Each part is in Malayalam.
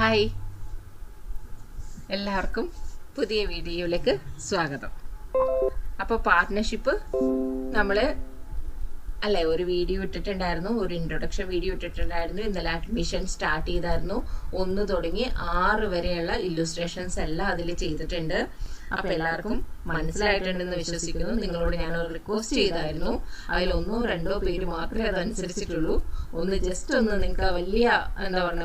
ഹായ്, എല്ലാവർക്കും പുതിയ വീഡിയോയിലേക്ക് സ്വാഗതം. അപ്പോൾ പാർട്ട്ണർഷിപ്പ് നമ്മൾ ഒരു വീഡിയോ ഇട്ടിട്ടുണ്ടായിരുന്നു, ഒരു ഇൻട്രൊഡക്ഷൻ വീഡിയോ ഇട്ടിട്ടുണ്ടായിരുന്നു. ഇന്നലെ അഡ്മിഷൻ സ്റ്റാർട്ട് ചെയ്തായിരുന്നു. 1 തുടങ്ങി 6 വരെയുള്ള ഇല്ലുസ്ട്രേഷൻസ് എല്ലാം അതിൽ ചെയ്തിട്ടുണ്ട്. അപ്പോൾ എല്ലാവർക്കും മനസ്സിലായിട്ടുണ്ടെന്ന് വിശ്വസിക്കുന്നു. നിങ്ങളോട് ഞാൻ ഒരു റിക്വസ്റ്റ് ചെയ്തായിരുന്നു, അതിൽ 1-2 പേര് മാത്രമേ അതനുസരിച്ചിട്ടുള്ളൂ. ജസ്റ്റ് നിങ്ങൾക്ക് വലിയ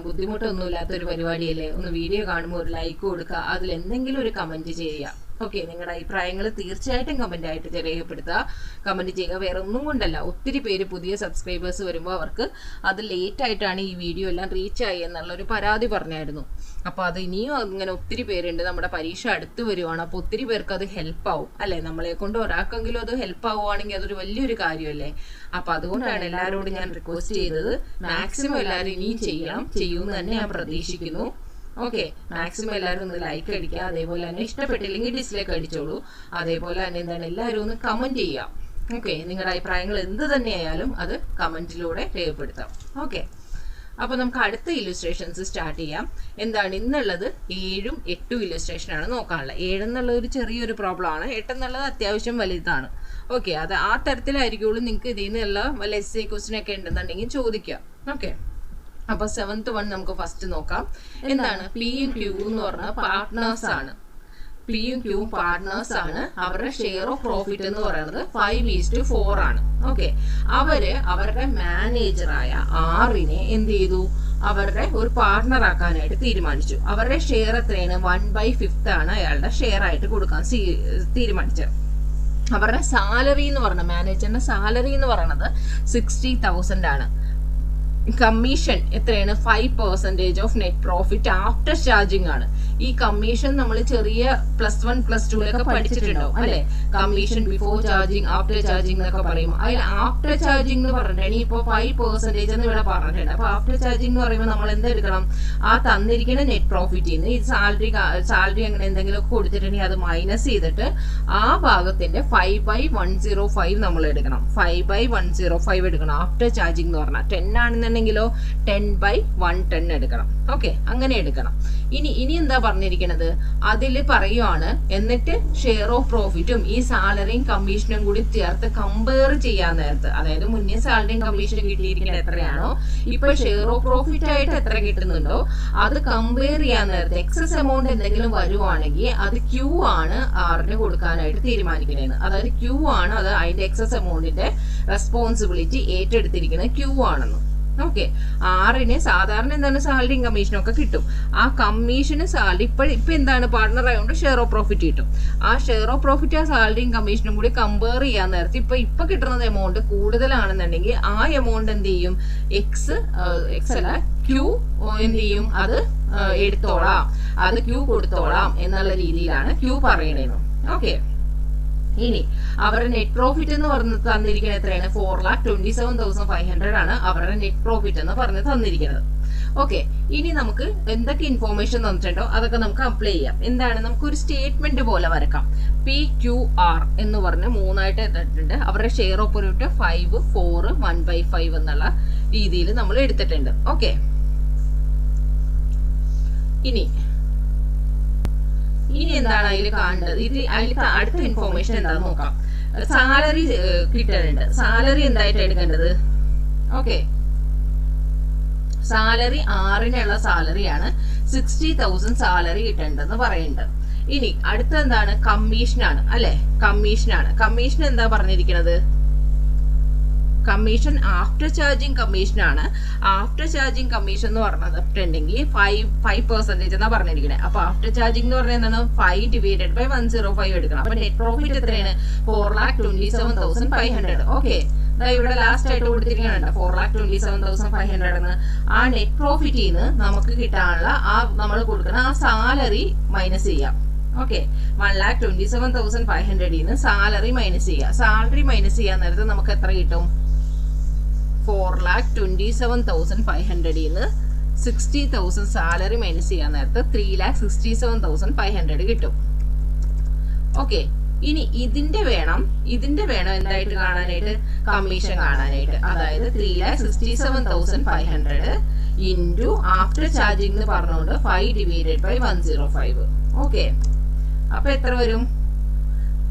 ബുദ്ധിമുട്ടൊന്നും ഇല്ലാത്തൊരു പരിപാടിയല്ലേ, വീഡിയോ കാണുമ്പോൾ ഒരു ലൈക്ക് കൊടുക്കുക, അതിൽ എന്തെങ്കിലും ഒരു കമന്റ് ചെയ്യുക. ഓക്കെ, നിങ്ങളുടെ അഭിപ്രായങ്ങൾ തീർച്ചയായിട്ടും കമന്റ് ആയിട്ട് രേഖപ്പെടുത്തുക, കമന്റ് ചെയ്യുക. വേറെ ഒന്നും കൊണ്ടല്ല, ഒത്തിരി പേര് പുതിയ സബ്സ്ക്രൈബേഴ്സ് വരുമ്പോൾ അവർക്ക് അത് ലേറ്റ് ആയിട്ടാണ് ഈ വീഡിയോ എല്ലാം റീച്ച് ആയി എന്നുള്ളൊരു പരാതി പറഞ്ഞായിരുന്നു. അപ്പോൾ അത് ഇനിയും അങ്ങനെ ഒത്തിരി പേരുണ്ട്. നമ്മുടെ പരീക്ഷ അടുത്ത് വരുവാണ്, അപ്പോൾ ഒത്തിരി പേർക്ക് അത് ഹെൽപ്പ് ആവും അല്ലേ. നമ്മളെ കൊണ്ട് ഒരാൾക്കെങ്കിലും അത് ഹെൽപ്പ് ആവുകയാണെങ്കിൽ അതൊരു വലിയൊരു കാര്യമല്ലേ. അപ്പോൾ അതുകൊണ്ടാണ് എല്ലാവരോടും ഞാൻ റിക്വസ്റ്റ് ചെയ്തത്, മാക്സിമം എല്ലാവരും ഇനിയും ചെയ്യുമെന്ന് തന്നെ ഞാൻ പ്രതീക്ഷിക്കുന്നു. ഓക്കെ, മാക്സിമം എല്ലാവരും ഒന്ന് ലൈക്ക് അടിക്കുക, അതേപോലെ തന്നെ ഇഷ്ടപ്പെട്ടില്ലെങ്കിൽ ഡിസ്ലൈക്ക് അടിച്ചോളൂ. അതേപോലെ തന്നെ എല്ലാവരും ഒന്ന് കമന്റ് ചെയ്യാം. ഓക്കെ, നിങ്ങളുടെ അഭിപ്രായങ്ങൾ എന്ത് തന്നെയായാലും അത് കമന്റിലൂടെ രേഖപ്പെടുത്താം. ഓക്കെ, അപ്പോൾ നമുക്ക് അടുത്ത ഇല്ലുസ്ട്രേഷൻസ് സ്റ്റാർട്ട് ചെയ്യാം. എന്താണ് ഇന്നുള്ളത്? 7ഉം 8ഉം ഇല്ലുസ്ട്രേഷൻ ആണ് നോക്കാനുള്ളത്. 7 എന്നുള്ളത് ഒരു ചെറിയൊരു പ്രോബ്ലം ആണ്, 8 എന്നുള്ളത് അത്യാവശ്യം വലുതാണ്. ഓക്കെ, അത് ആ തരത്തിലായിരിക്കുള്ളൂ. നിങ്ങൾക്ക് ഇതിൽ നിന്നുള്ള വല്ല എസ്സേ ക്വസ്റ്റ്യൻ ഒക്കെ ഉണ്ടെന്നുണ്ടെങ്കിൽ ചോദിക്കാം. ഓക്കെ, അപ്പൊ 7th വൺ നമുക്ക് ഫസ്റ്റ് നോക്കാം. എന്താണ് P-യും Q-യും എന്ന് പറഞ്ഞാൽ പാർട്ട്നേഴ്സ് ആണ്. P-യും Q-യും പാർട്ട്നേഴ്സ് ആണ്. അവരുടെ ഷെയർ ഓഫ് പ്രോഫിറ്റ് എന്ന് പറയുന്നത് 5:4 ആണ്. ഓക്കെ, അവരുടെ മാനേജറായ ആറിനെ എന്ത് ചെയ്തു? അവരുടെ ഒരു പാർട്ട്ണർ ആക്കാനായിട്ട് തീരുമാനിച്ചു. അവരുടെ ഷെയർ എത്രയാണ്? 1/5 ആണ് അയാളുടെ ഷെയർ ആയിട്ട് കൊടുക്കാൻ തീരുമാനിച്ചത്. അവരുടെ സാലറി എന്ന് പറഞ്ഞ മാനേജറിന്റെ സാലറി എന്ന് പറയുന്നത് 60,000 ആണ്. കമ്മീഷൻ എത്രയാണ്? 5% of net profit after charging ആണ്. ഈ കമ്മീഷൻ നമ്മൾ ചെറിയ +1 +2 പഠിച്ചിട്ടുണ്ടാവും അല്ലെ. Commission before charging, after charging എന്നൊക്കെ പറയും. അതിൽ ആഫ്റ്റർ ചാർജിങ് എന്ന് പറഞ്ഞിട്ടാണ് ഇപ്പൊ 5% എന്ന് ഇവിടെ പറഞ്ഞിട്ടുണ്ട്. അപ്പൊ ആഫ്റ്റർ ചാർജിങ് എന്ന് പറയുമ്പോൾ നമ്മൾ എന്തെടുക്കണം? ആ തന്നിരിക്കുന്ന നെറ്റ് പ്രോഫിറ്റിൽ നിന്ന് ഈ സാലറി അങ്ങനെ എന്തെങ്കിലും കൊടുത്തിട്ടുണ്ടെങ്കിൽ അത് മൈനസ് ചെയ്തിട്ട് ആ ഭാഗത്തിന്റെ 5/105 നമ്മൾ എടുക്കണം. 5/105 എടുക്കണം. ആഫ്റ്റർ ചാർജിങ് എന്ന് പറഞ്ഞാൽ 10 ആണെന്നുണ്ടെങ്കിലോ 10/110 എടുക്കണം. ഓക്കെ, അങ്ങനെ എടുക്കണം. ഇനി എന്താ പറഞ്ഞിരിക്കുന്നത്? അതിൽ പറയുവാണ്, എന്നിട്ട് ഷെയർ ഓഫ് പ്രോഫിറ്റും ഈ സാലറിയും കമ്മീഷനും കൂടി ചേർത്ത് കമ്പയർ ചെയ്യാൻ നേരത്ത്, അതായത് മുന്നേ സാലറിയും കമ്മീഷനും കിട്ടിയിരിക്കുന്നത് എത്രയാണോ, ഇപ്പൊ ഷെയർ ഓഫ് പ്രോഫിറ്റ് ആയിട്ട് എത്ര കിട്ടുന്നുണ്ടോ അത് കമ്പയർ ചെയ്യാൻ നേരത്ത് എക്സസ് എമൗണ്ട് എന്തെങ്കിലും വരുവാണെങ്കിൽ അത് Q ആണ് ആറിന് കൊടുക്കാനായിട്ട് തീരുമാനിക്കുന്നത്. അതായത് Q ആണ് അത് അതിന്റെ എക്സസ് എമൗണ്ടിന്റെ റെസ്പോൺസിബിലിറ്റി ഏറ്റെടുത്തിരിക്കുന്നത് Q ആണെന്ന്. ഓക്കെ, ആറിന് സാധാരണ എന്താണ് സാലറിയും കമ്മീഷനും ഒക്കെ കിട്ടും. ആ കമ്മീഷന് സാലറി ഇപ്പൊ എന്താണ് പാർട്ണർ ആയതുകൊണ്ട് ഷെയർ ഓഫ് പ്രോഫിറ്റ് കിട്ടും. ആ ഷെയർ ഓഫ് പ്രോഫിറ്റ് ആ സാലറിയും കമ്മീഷനും കൂടി കമ്പയർ ചെയ്യാൻ നേരത്തെ ഇപ്പൊ കിട്ടുന്ന എമൗണ്ട് കൂടുതലാണെന്നുണ്ടെങ്കിൽ ആ എമൗണ്ട് എന്ത് ചെയ്യും? എക്സ് അല്ല Q എന്ത് ചെയ്യും? അത് എടുത്തോളാം, അത് Q കൊടുത്തോളാം എന്നുള്ള രീതിയിലാണ് Q പറയണത്. ഓക്കെ, ഇനി അവരുടെ നെറ്റ് പ്രോഫിറ്റ് എന്ന് പറഞ്ഞ് തന്നിരിക്കുന്നത് എത്രയാണ്? 4,27,500 ആണ് അവരുടെ നെറ്റ് പ്രോഫിറ്റ് എന്ന് പറഞ്ഞ് തന്നിരിക്കുന്നത്. ഓക്കെ, ഇനി നമുക്ക് എന്തൊക്കെ ഇൻഫോർമേഷൻ തന്നിട്ടുണ്ടോ അതൊക്കെ നമുക്ക് അപ്ലൈ ചെയ്യാം. എന്താണ്? നമുക്കൊരു സ്റ്റേറ്റ്മെന്റ് പോലെ വരക്കാം. PQR എന്ന് പറഞ്ഞ് 3 ആയിട്ട് എടുത്തിട്ടുണ്ട്. അവരുടെ ഷെയർ ഓഫ് പ്രോഫിറ്റ് 5, 4, 1/5 എന്നുള്ള രീതിയിൽ നമ്മൾ എടുത്തിട്ടുണ്ട്. ഓക്കെ, ഇനി എന്താണ് അതിൽ കാണേണ്ടത്? അതിലത്തെ അടുത്ത ഇൻഫോർമേഷൻ എന്താണെന്ന് നോക്കാം. സാലറി കിട്ടാനുണ്ട്. സാലറി എന്തായിട്ട് എടുക്കേണ്ടത്? ഓക്കെ, സാലറി ആറിനുള്ള സാലറിയാണ് 60,000 സാലറി കിട്ടേണ്ടതെന്ന് പറയുന്നുണ്ട്. ഇനി അടുത്ത എന്താണ്? കമ്മീഷനാണ് അല്ലെ. കമ്മീഷൻ എന്താ പറഞ്ഞിരിക്കുന്നത്? കമ്മീഷൻ ആഫ്റ്റർ ചാർജിങ് കമ്മീഷനാണ്. ആഫ്റ്റർ ചാർജിങ് കമ്മീഷൻ എന്ന് പറഞ്ഞിട്ടുണ്ടെങ്കിൽ 5% എന്നാ പറഞ്ഞിരിക്കുന്നത്. അപ്പൊ ആഫ്റ്റർ ചാർജിങ് എന്ന് പറഞ്ഞാൽ എന്താണ്? 5/105 എടുക്കണം. അപ്പൊ നെറ്റ് പ്രോഫിറ്റ് എത്രയാണ്? 4,27,500. ഓക്കെ, ഇവിടെ ലാസ്റ്റ് ആയിട്ട് കൊടുത്തിരിക്കുന്നുണ്ട് 4,27,500 എന്ന്. ആ നെറ്റ് പ്രോഫിറ്റിൽ നിന്ന് നമുക്ക് കിട്ടാനുള്ള നമ്മൾ കൊടുക്കുന്ന ആ സാലറി മൈനസ് ചെയ്യാം. ഓക്കെ, 1,27,500 നിന്ന് സാലറി മൈനസ് ചെയ്യുക. സാലറി മൈനസ് ചെയ്യാൻ നേരത്തെ നമുക്ക് എത്ര കിട്ടും? 4,27,500 നിന്ന് 60,000 സാലറി മൈനസ് ചെയ്യാൻ നേരത്തെ 3,67,500 കിട്ടും. ഓക്കെ, ഇനി ഇതിന്റെ വേണം എന്തായിട്ട് കാണാനായിട്ട്, കമ്മീഷൻ കാണാനായിട്ട്. അതായത് 3,67,500 ഇൻറ്റു ആഫ്റ്റർ ചാർജിങ് എന്ന് പറഞ്ഞുകൊണ്ട് 5 ഡിവൈഡഡ് ബൈ 105. ഓക്കെ, അപ്പൊ എത്ര വരും?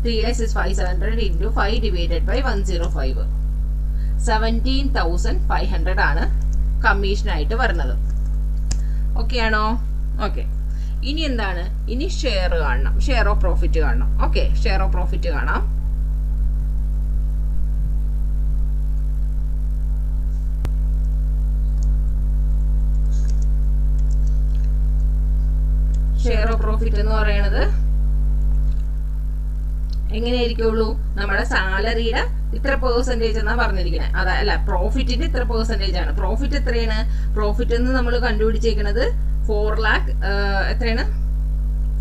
3,65,500 ഇൻറ്റു 5 ഡിവൈഡഡ് ബൈ 105. 17,500 ആണ് കമ്മീഷനായിട്ട് വരുന്നത്. ഓക്കെ ആണോ? ഓക്കെ, ഇനി എന്താണ്? ഇനി ഷെയർ കാണണം, ഷെയർ ഓഫ് പ്രോഫിറ്റ് കാണണം. ഓക്കെ, ഷെയർ ഓഫ് പ്രോഫിറ്റ് കാണാം. ഷെയർ ഓഫ് പ്രോഫിറ്റ് എന്ന് പറയുന്നത് എങ്ങനെയായിരിക്കുള്ളൂ? നമ്മുടെ സാലറിയുടെ ഇത്ര പെർസെന്റേജ് എന്നാ പറഞ്ഞിരിക്കുന്നത്. അതല്ല, പ്രോഫിറ്റിന്റെ ഇത്ര പെർസെന്റേജ് ആണ്. പ്രോഫിറ്റ് എത്രയാണ്? പ്രോഫിറ്റ് എന്ന് നമ്മൾ കണ്ടുപിടിച്ചേക്കുന്നത് 4 lakh എത്രയാണ്?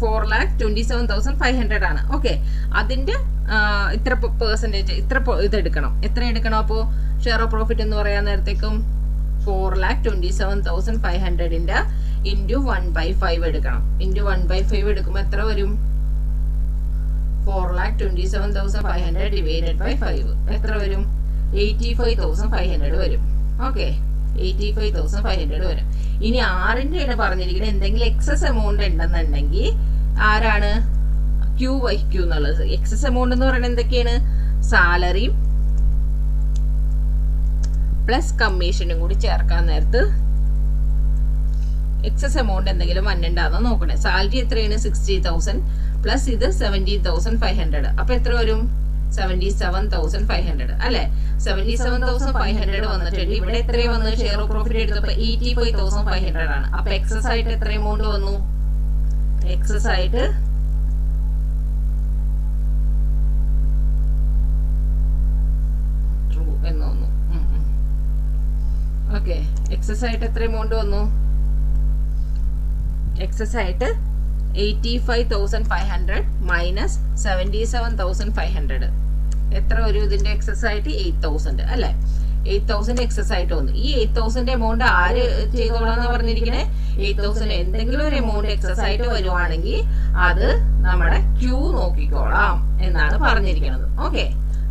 4,27,500 ആണ്. ഓക്കെ, അതിന്റെ ഇത്ര പെർസെന്റേജ്, ഇത്ര ഇതെടുക്കണം. എത്ര എടുക്കണം? അപ്പോൾ ഷെയർ ഓഫ് പ്രോഫിറ്റ് എന്ന് പറയാൻ നേരത്തേക്കും 4,27,500 ഇൻറ്റു 1/5 എടുക്കണം. ഇൻറ്റു 1/5 എടുക്കുമ്പോൾ എത്ര വരും? 4,27,500 ഡിവൈഡഡ് ബൈ 5 എത്ര വരും? 85,500 വരും. ഓക്കെ, 85,500 വരും. ഇനി 6ന്റെ പറഞ്ഞിരിക്കുന്നത് എന്തെങ്കിലും എക്സസ് എമൗണ്ട് ഉണ്ടെന്നുണ്ടെങ്കിൽ ആരാണ്? Q/Q എന്നുള്ളത്. എക്സസ് എമൗണ്ട് എന്ന് പറയുന്നത് എന്തൊക്കെയാണ്? സാലറിയും പ്ലസ് കമ്മീഷനും കൂടി ചേർക്കാൻ നേരത്ത് എക്സസ് എമൗണ്ട് എന്തെങ്കിലും വന്നിട്ടുണ്ടാകുന്ന നോക്കണേ. സാലറി എത്രയാണ്? 60,000 പ്ലസ് ഇത് 17,500. അപ്പൊ എത്ര വരും? 77,500 അല്ലെ? 77,500 വന്നിട്ടുണ്ട്. ഇവിടെ എത്രയും വന്നത്? ഷെയർ ഓഫ് പ്രോഫിറ്റ് എടുത്തപ്പോ 85,500 ആണ്. അപ്പൊ എക്സസ് ആയിട്ട് എത്ര എമൗണ്ട് വന്നു? എക്സസ് ആയിട്ട് എന്ന് വന്നു. ഓക്കെ, എക്സസ് ആയിട്ട് എത്ര എമൗണ്ട് വന്നു? എക്സസ് ആയിട്ട് 85,500 മൈനസ് 77,500 എത്ര വരും? ഇതിന്റെ എക്സസ് ആയിട്ട് 8,000 അല്ലെ? 8,000 എക്സസ് ആയിട്ട് വന്നു. ഈ 8,000 എമൗണ്ട് ആര് ചെയ്തോളാന്ന് പറഞ്ഞിരിക്കണേ? 8,000 എന്തെങ്കിലും ഒരു എമൗണ്ട് എക്സസ് ആയിട്ട് വരുവാണെങ്കിൽ അത് നമ്മുടെ Q നോക്കിക്കോളാം എന്നാണ് പറഞ്ഞിരിക്കുന്നത്. ഓക്കെ,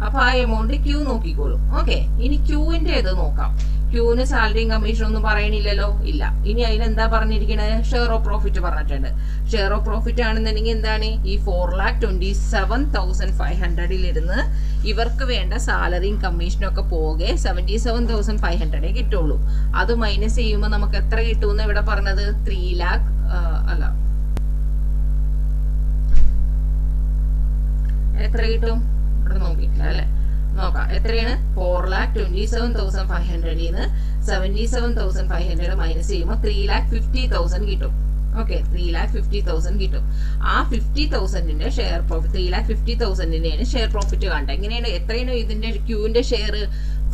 അപ്പൊ ആ എമൗണ്ട് Q നോക്കിക്കോളും. ഓക്കെ, ഇനി Qന്റെ ഇത് നോക്കാം. Qന് സാലറിയും കമ്മീഷൻ ഒന്നും പറയണില്ലല്ലോ, ഇല്ല. ഇനി അതിനെന്താ പറഞ്ഞിരിക്കുന്നത്? ഷെയർ ഓഫ് പ്രോഫിറ്റ് പറഞ്ഞിട്ടുണ്ട്. ഷെയർ ഓഫ് പ്രോഫിറ്റ് ആണെന്നുണ്ടെങ്കിൽ എന്താണ്? ഈ 4,27,500 ഇരുന്ന് ഇവർക്ക് വേണ്ട സാലറിയും കമ്മീഷനും ഒക്കെ പോകെ 77,500 കിട്ടുള്ളൂ. അത് മൈനസ് ചെയ്യുമ്പോൾ നമുക്ക് എത്ര കിട്ടുമെന്ന് ഇവിടെ പറഞ്ഞത്? 3 lakh അല്ല, എത്ര കിട്ടും? ഇവിടെ നോക്കിയിട്ടില്ല അല്ലെ? നോക്കാം. എത്രയാണ്? 4,27,500 77,500 മൈനസ് ചെയ്യുമ്പോൾ 3,50,000 കിട്ടും. ഓക്കെ, 3,50,000 കിട്ടും. ആ 50,000ന്റെ ഷെയർ പ്രോഫിറ്റ്, 3,50,000ന്റെയാണ് ഷെയർ പ്രോഫിറ്റ് കാണേണ്ടത്. എങ്ങനെയാണ്? എത്രയാണ് ഇതിന്റെ Qന്റെ ഷെയർ?